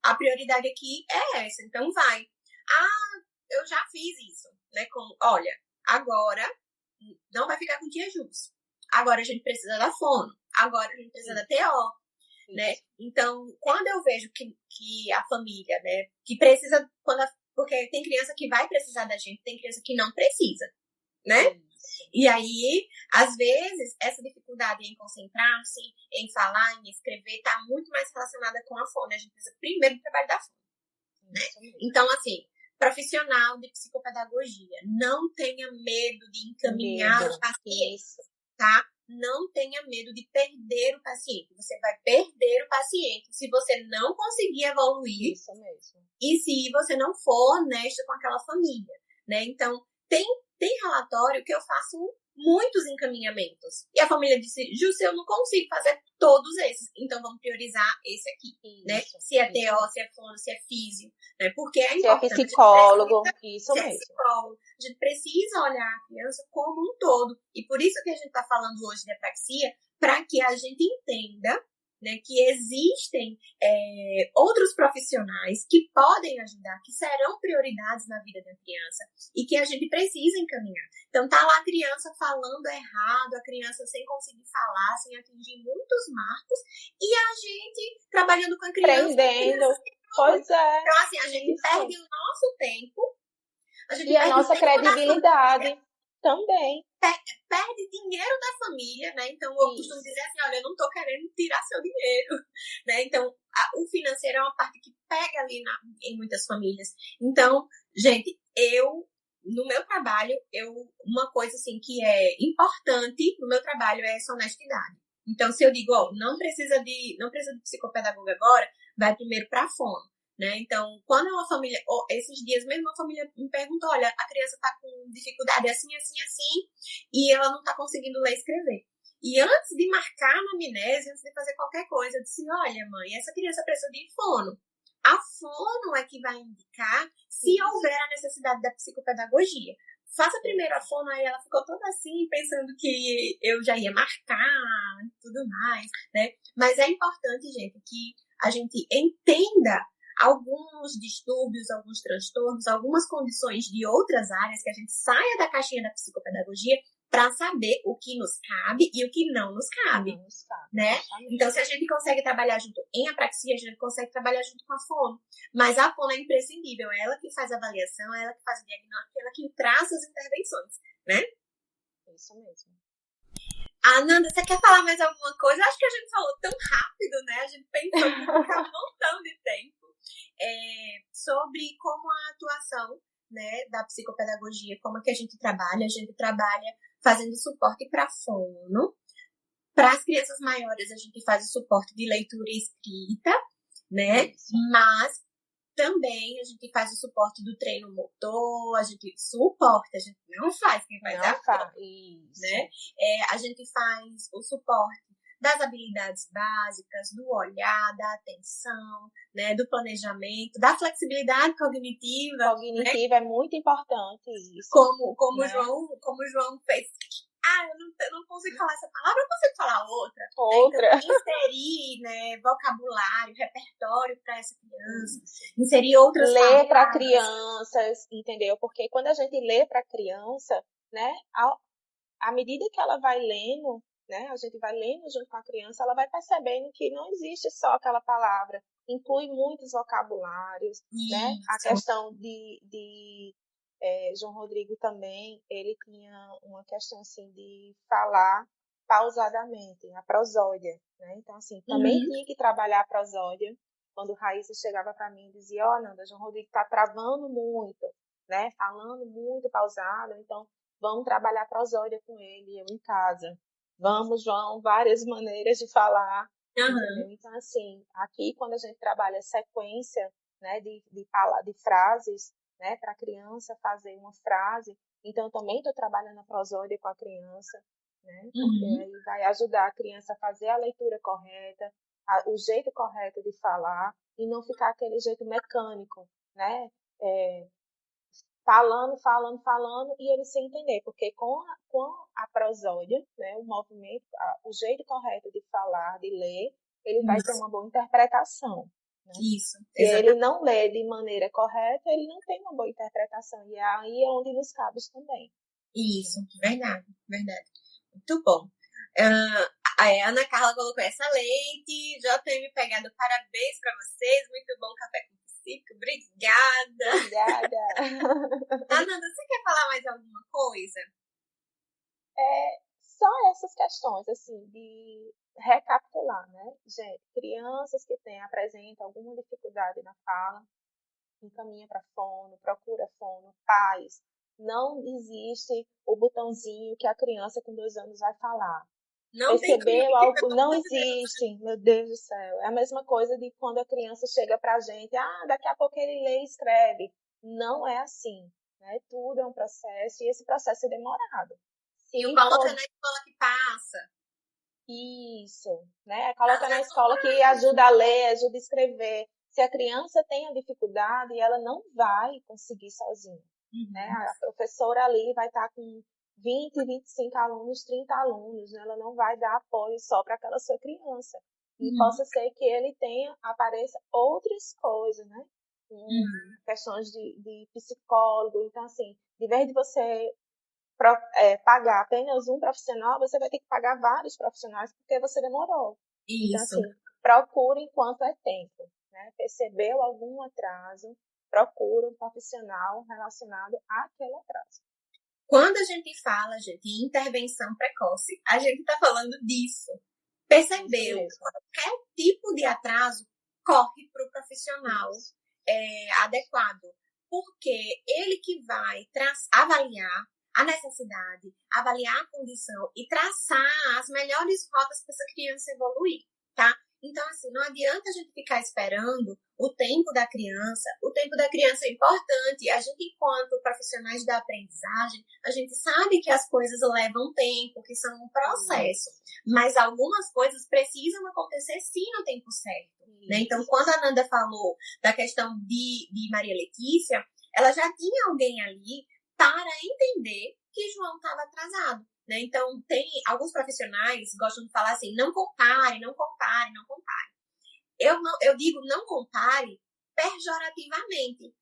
a prioridade aqui é essa, então vai. Ah, eu já fiz isso, né? Olha, agora não vai ficar com tia Jus. Agora a gente precisa da fono, agora a gente precisa da TO, né? Então, quando eu vejo que a família, né, que precisa, porque tem criança que vai precisar da gente, tem criança que não precisa, né? E aí, às vezes, essa dificuldade em concentrar-se, em falar, em escrever, está muito mais relacionada com a fono. A gente precisa primeiro do trabalho da fono, né? Então, assim, profissional de psicopedagogia, não tenha medo de encaminhar o paciente, tá? Não tenha medo de perder o paciente. Você vai perder o paciente se você não conseguir evoluir. Isso mesmo. E se você não for honesta com aquela família, né? Então, tem relatório que eu faço muitos encaminhamentos. E a família disse, Júcia, eu não consigo fazer todos esses. Então, vamos priorizar esse aqui, né? Se é TO, se é fono, se é físio, né? Porque é importante. Se é psicólogo, isso mesmo. Psicólogo. A gente precisa olhar a criança como um todo. E por isso que a gente está falando hoje de apraxia, para que a gente entenda, né, que existem outros profissionais que podem ajudar, que serão prioridades na vida da criança e que a gente precisa encaminhar. Então, tá lá a criança falando errado, a criança sem conseguir falar, sem atingir muitos marcos, e a gente trabalhando com a criança. Aprendendo. Pois é. Então, assim, a gente perde o nosso tempo. E a nossa credibilidade também. Perde dinheiro da família, né? Então, eu costumo dizer assim, olha, eu não tô querendo tirar seu dinheiro, né? Então, o financeiro é uma parte que pega ali em muitas famílias. Então, gente, no meu trabalho, uma coisa assim que é importante no meu trabalho é essa honestidade. Então, se eu digo, não precisa de psicopedagoga agora, vai primeiro para a fono. Né? Então, quando uma família, esses dias mesmo uma família me perguntou, olha, a criança está com dificuldade assim, assim, assim, e ela não está conseguindo ler e escrever. E antes de marcar a anamnese, antes de fazer qualquer coisa, eu disse, olha, mãe, essa criança precisa de fono. A fono é que vai indicar se houver a necessidade da psicopedagogia. Faça primeiro a fono, aí ela ficou toda assim, pensando que eu já ia marcar e tudo mais, né? Mas é importante, gente, que a gente entenda alguns distúrbios, alguns transtornos, algumas condições de outras áreas, que a gente saia da caixinha da psicopedagogia para saber o que nos cabe e o que não nos cabe, né? Então, se a gente consegue trabalhar junto em apraxia, a gente consegue trabalhar junto com a fono. Mas a fono é imprescindível, é ela que faz a avaliação, é ela que faz o diagnóstico, é ela que traça as intervenções, né? Isso mesmo. Nanda, você quer falar mais alguma coisa? Acho que a gente falou tão rápido, né? A gente pensou que ia ficar um montão de tempo. Sobre como a atuação, né, da psicopedagogia, como é que a gente trabalha fazendo suporte para fono. Para as crianças maiores, a gente faz o suporte de leitura e escrita, né? Mas também a gente faz o suporte do treino motor, a gente não faz, quem faz não né? A gente faz o suporte das habilidades básicas, do olhar, da atenção, né, do planejamento, da flexibilidade cognitiva. Cognitiva, né? É muito importante isso. Como, né? o João fez. Eu não consigo falar essa palavra, eu consigo falar outra. Outra. Né? Então, inserir, né, vocabulário, repertório para essa criança, inserir outras palavras. Ler para crianças, entendeu? Porque quando a gente lê para criança, né, à medida que ela vai lendo, né, a gente vai lendo junto com a criança, ela vai percebendo que não existe só aquela palavra, inclui muitos vocabulários, né? A questão de João Rodrigo também, ele tinha uma questão assim de falar pausadamente, a prosódia, né? Então assim, também tinha que trabalhar a prosódia. Quando Raíssa chegava para mim e dizia, Nanda, João Rodrigo está travando muito, né? Falando muito pausado, então vamos trabalhar a prosódia com ele, eu em casa. Vamos, João, várias maneiras de falar. Entendeu? Então, assim, aqui quando a gente trabalha sequência, né, de frases, né, para a criança fazer uma frase, então eu também estou trabalhando a prosódia com a criança, né, porque aí vai ajudar a criança a fazer a leitura correta, o jeito correto de falar, e não ficar aquele jeito mecânico, né, falando, e ele sem entender, porque com a prosódia, né, o movimento, o jeito correto de falar, de ler, ele vai ter uma boa interpretação. Né? Isso. Se ele não lê de maneira correta, ele não tem uma boa interpretação, e aí é onde nos cabe também. Isso, verdade. Muito bom. A Ana Carla colocou essa leite, JM Pegado, parabéns para vocês, muito bom café com psico, obrigada. Ananda, você quer falar mais alguma coisa? Só essas questões, assim, de recapitular, né? Gente, crianças que apresentam alguma dificuldade na fala, encaminha para fono, procura fono, pais. Não existe o botãozinho que a criança com 2 anos vai falar. Não percebeu algo? Não existe, meu Deus do céu. É a mesma coisa de quando a criança chega pra gente, daqui a pouco ele lê e escreve. Não é assim, né? Tudo é um processo e esse processo é demorado. E o coloca na escola que passa. Isso, né? Coloca na escola que ajuda a ler, ajuda a escrever. Se a criança tem a dificuldade, ela não vai conseguir sozinha. Né? A professora ali vai estar com 20, 25 alunos, 30 alunos, né? Ela não vai dar apoio só para aquela sua criança. E possa ser que ele apareça outras coisas, né? Questões de psicólogo. Então, assim, de vez de você pagar apenas um profissional, você vai ter que pagar vários profissionais porque você demorou. Isso. Então, assim, procure enquanto é tempo. Né? Percebeu algum atraso, procura um profissional relacionado àquele atraso. Quando a gente fala, gente, em intervenção precoce, a gente está falando disso. Percebeu? Qualquer tipo de atraso corre para o profissional adequado. Porque ele que vai avaliar a necessidade, avaliar a condição e traçar as melhores rotas para essa criança evoluir, tá? Então, assim, não adianta a gente ficar esperando o tempo da criança. O tempo da criança é importante. A gente, enquanto profissionais da aprendizagem, a gente sabe que as coisas levam tempo, que são um processo. Mas algumas coisas precisam acontecer sim no tempo certo. Né? Então, quando a Nanda falou da questão de Maria Letícia, ela já tinha alguém ali para entender que João estava atrasado. Né? Então, tem alguns profissionais que gostam de falar assim, não compare. Eu digo não compare pejorativamente.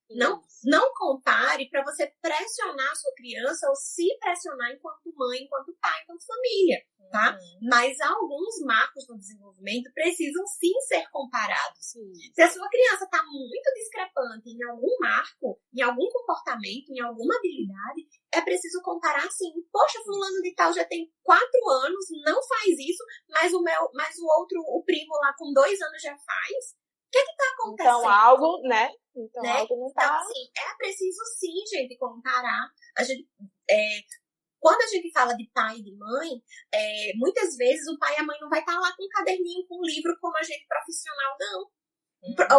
Não compare para você pressionar a sua criança ou se pressionar enquanto mãe, enquanto pai, enquanto família, tá? Mas alguns marcos no desenvolvimento precisam sim ser comparados. Se a sua criança está muito discrepante em algum marco, em algum comportamento, em alguma habilidade, é preciso comparar sim. Poxa, fulano de tal já tem 4 anos, não faz isso, mas o primo lá com 2 anos já faz. O que está acontecendo? Então, algo, né? Algo não tá... Então, assim, é preciso sim, gente, comparar. Quando a gente fala de pai e de mãe, muitas vezes o pai e a mãe não vai estar lá com um caderninho, com um livro como a gente profissional, não.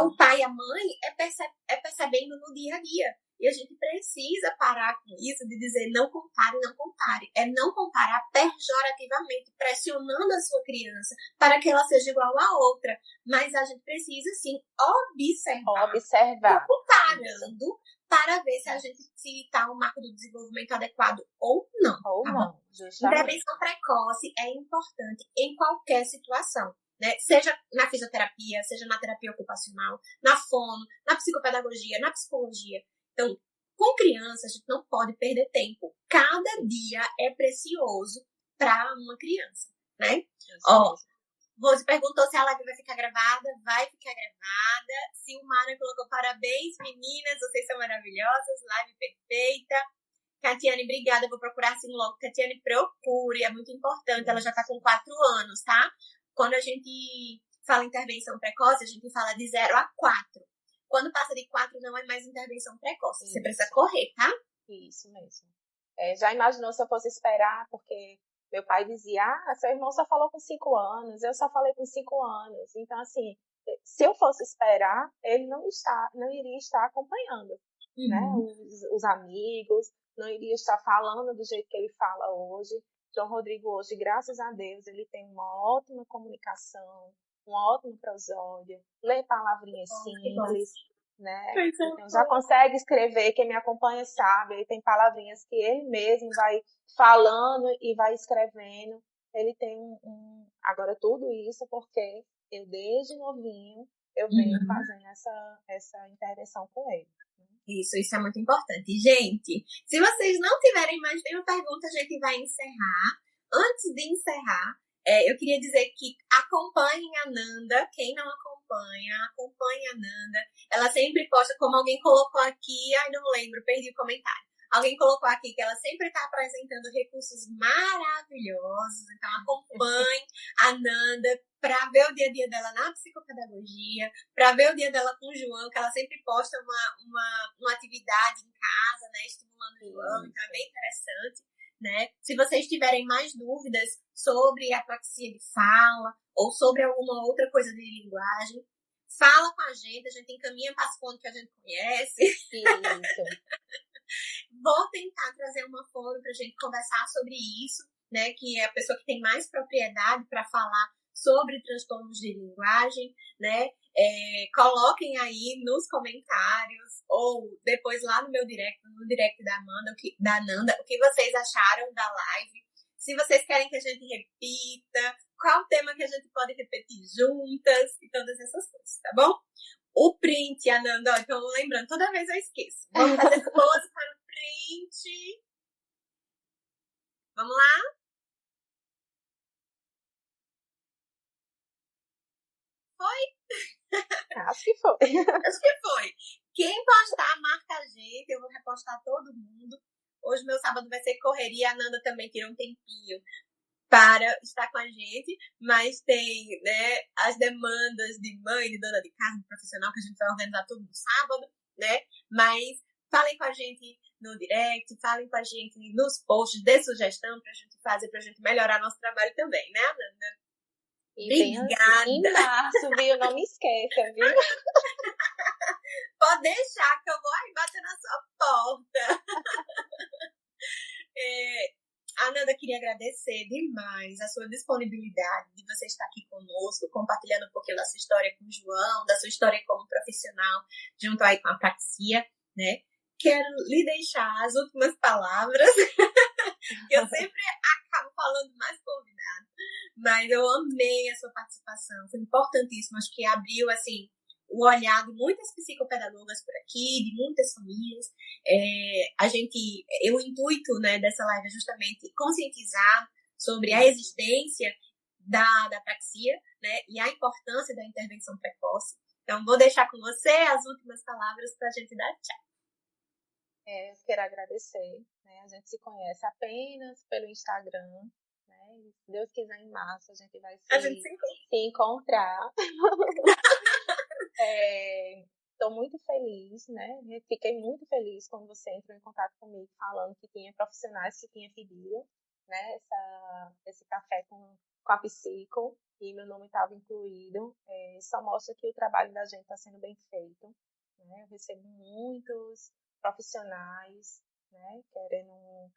O pai e a mãe é percebendo no dia a dia. E a gente precisa parar com isso de dizer não compare, não compare. É não comparar pejorativamente, pressionando a sua criança para que ela seja igual à outra. Mas a gente precisa, sim, observar. Comparando para ver se a gente se está um marco do desenvolvimento adequado ou não. Ou tá não, bom? justamente. Intervenção precoce é importante em qualquer situação. Né? Seja na fisioterapia, seja na terapia ocupacional, na fono, na psicopedagogia, na psicologia. Então, com criança, a gente não pode perder tempo. Cada dia é precioso para uma criança, né? Ó, Rose perguntou se a live vai ficar gravada. Vai ficar gravada. Silmara colocou parabéns, meninas. Vocês são maravilhosas. Live perfeita. Catiane, obrigada. Eu vou procurar assim logo. Catiane, procure. É muito importante. Ela já está com 4 anos, tá? Quando a gente fala intervenção precoce, a gente fala de 0 a 4. Quando passa de 4, não é mais intervenção precoce. Você precisa correr, tá? Isso mesmo. Já imaginou se eu fosse esperar, porque meu pai dizia, seu irmão só falou com 5 anos, eu só falei com 5 anos. Então, assim, se eu fosse esperar, ele não iria estar acompanhando, né? Os amigos, não iria estar falando do jeito que ele fala hoje. João Rodrigo hoje, graças a Deus, ele tem uma ótima comunicação, uma ótima prosódia, lê palavrinhas simples, né? Então, já consegue escrever, quem me acompanha sabe, ele tem palavrinhas que ele mesmo vai falando e vai escrevendo. Ele tem agora tudo isso porque eu desde novinho eu venho fazendo essa intervenção com ele. Isso é muito importante. Gente, se vocês não tiverem mais nenhuma pergunta, a gente vai encerrar. Antes de encerrar, eu queria dizer que acompanhem a Nanda. Quem não acompanha, acompanhe a Nanda. Ela sempre posta, como alguém colocou aqui, não lembro, perdi o comentário. Alguém colocou aqui que ela sempre está apresentando recursos maravilhosos. Então, acompanhe a Nanda para ver o dia a dia dela na psicopedagogia, para ver o dia dela com o João, que ela sempre posta uma atividade em casa, né, estimulando o João, então é bem interessante, né? Se vocês tiverem mais dúvidas sobre apraxia de fala ou sobre alguma outra coisa de linguagem, fala com a gente encaminha para as fontes que a gente conhece. Isso. Vou tentar trazer uma fono para a gente conversar sobre isso, né? Que é a pessoa que tem mais propriedade para falar sobre transtornos de linguagem, né? Coloquem aí nos comentários ou depois lá no meu direct, no direct da Nanda, o que vocês acharam da live. Se vocês querem que a gente repita, qual tema que a gente pode repetir juntas e todas essas coisas, tá bom? O print, Ananda, então lembrando, toda vez eu esqueço. Vamos fazer pose para o print. Vamos lá? Foi? Acho que foi. Acho que foi. Quem postar, marca a gente. Eu vou repostar todo mundo. Hoje meu sábado vai ser correria. A Nanda também tirou um tempinho para estar com a gente, mas tem, né, as demandas de mãe, de dona de casa, de profissional, que a gente vai organizar tudo no sábado, né? Mas falem com a gente no direct, falem com a gente nos posts, dê sugestão pra gente fazer, pra gente melhorar nosso trabalho também, né, Nanda? Obrigada. Em março, viu? Não me esqueça, viu? Pode deixar que eu vou aí bater na sua porta. Ananda, queria agradecer demais a sua disponibilidade de você estar aqui conosco, compartilhando um pouquinho da sua história com o João, da sua história como profissional, junto aí com a apraxia, né? Quero lhe deixar as últimas palavras, que eu sempre acabo falando mais convidado, mas eu amei a sua participação, foi importantíssimo, acho que abriu, assim, o olhar de muitas psicopedagogas por aqui, de muitas famílias. O intuito, né, dessa live é justamente conscientizar sobre a existência da apraxia, né, e a importância da intervenção precoce. Então, vou deixar com você as últimas palavras para a gente dar tchau. Eu quero agradecer, né? A gente se conhece apenas pelo Instagram, né? Se Deus quiser, em março a gente vai se encontrar. Estou muito feliz, né? Fiquei muito feliz quando você entrou em contato comigo falando que tinha profissionais que tinham pedido, né? Esse café com a psico e meu nome estava incluído. Só mostra que o trabalho da gente está sendo bem feito, né? Eu recebo profissionais, né, querendo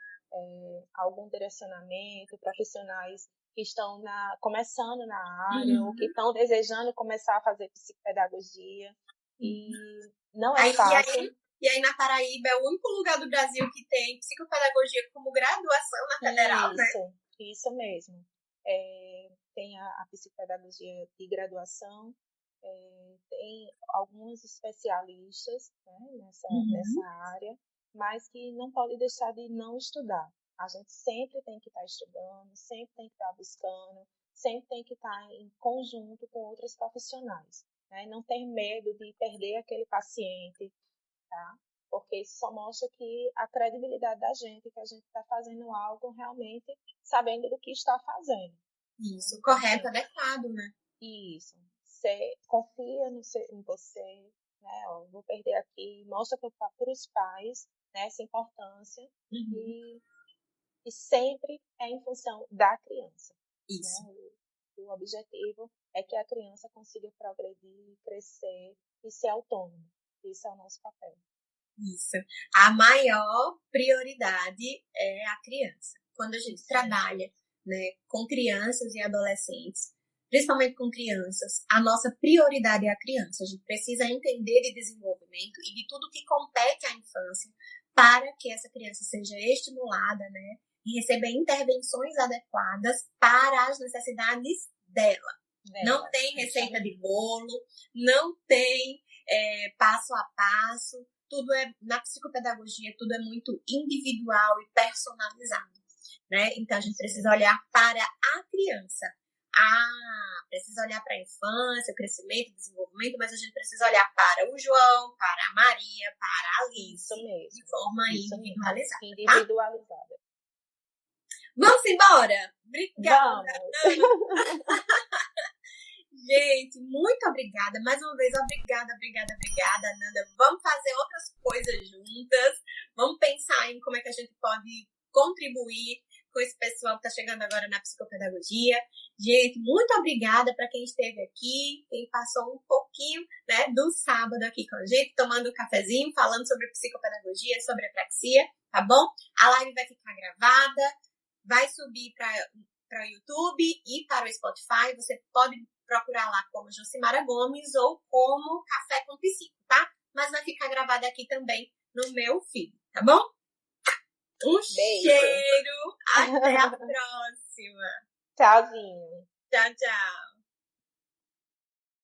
algum direcionamento, profissionais que estão começando na área ou que estão desejando começar a fazer psicopedagogia. E não é fácil. E aí na Paraíba é o único lugar do Brasil que tem psicopedagogia como graduação na federal, né? Isso mesmo. Tem a psicopedagogia de graduação, tem alguns especialistas, né, nessa área, mas que não pode deixar de não estudar. A gente sempre tem que estar estudando, sempre tem que estar buscando, sempre tem que estar em conjunto com outros profissionais, né? Não ter medo de perder aquele paciente, tá? Porque isso só mostra que a credibilidade da gente, que a gente está fazendo algo realmente sabendo do que está fazendo. Isso, correto, adequado, né? Isso. Você confia em você, né? Ó, vou perder aqui, mostra para os pais, né, essa importância e sempre é em função da criança. Isso. Né? O objetivo é que a criança consiga progredir, crescer e ser autônoma. Isso é o nosso papel. Isso. A maior prioridade é a criança. Quando a gente trabalha, né, com crianças e adolescentes, principalmente com crianças, a nossa prioridade é a criança. A gente precisa entender de desenvolvimento e de tudo que compete à infância para que essa criança seja estimulada, né, e receber intervenções adequadas para as necessidades dela. Não tem receita de bolo, não tem passo a passo. Tudo na psicopedagogia, tudo é muito individual e personalizado, né? Então, a gente precisa olhar para a criança. Precisa olhar para a infância, o crescimento, o desenvolvimento, mas a gente precisa olhar para o João, para a Maria, para a Alice, de forma individualizada. Individualizada. Vamos embora? Obrigada! Vamos! Gente, muito obrigada. Mais uma vez, obrigada, Nanda. Vamos fazer outras coisas juntas. Vamos pensar em como é que a gente pode contribuir com esse pessoal que está chegando agora na psicopedagogia. Gente, muito obrigada para quem esteve aqui, quem passou um pouquinho, né, do sábado aqui com a gente, tomando um cafezinho, falando sobre psicopedagogia, sobre apraxia, tá bom? A live vai ficar gravada, vai subir para o YouTube e para o Spotify. Você pode procurar lá como Josimara Gomes ou como Café com Psico, tá? Mas vai ficar gravada aqui também no meu feed, tá bom? Um beijo. Cheiro! Até a próxima! Tchauzinho! Tchau, tchau!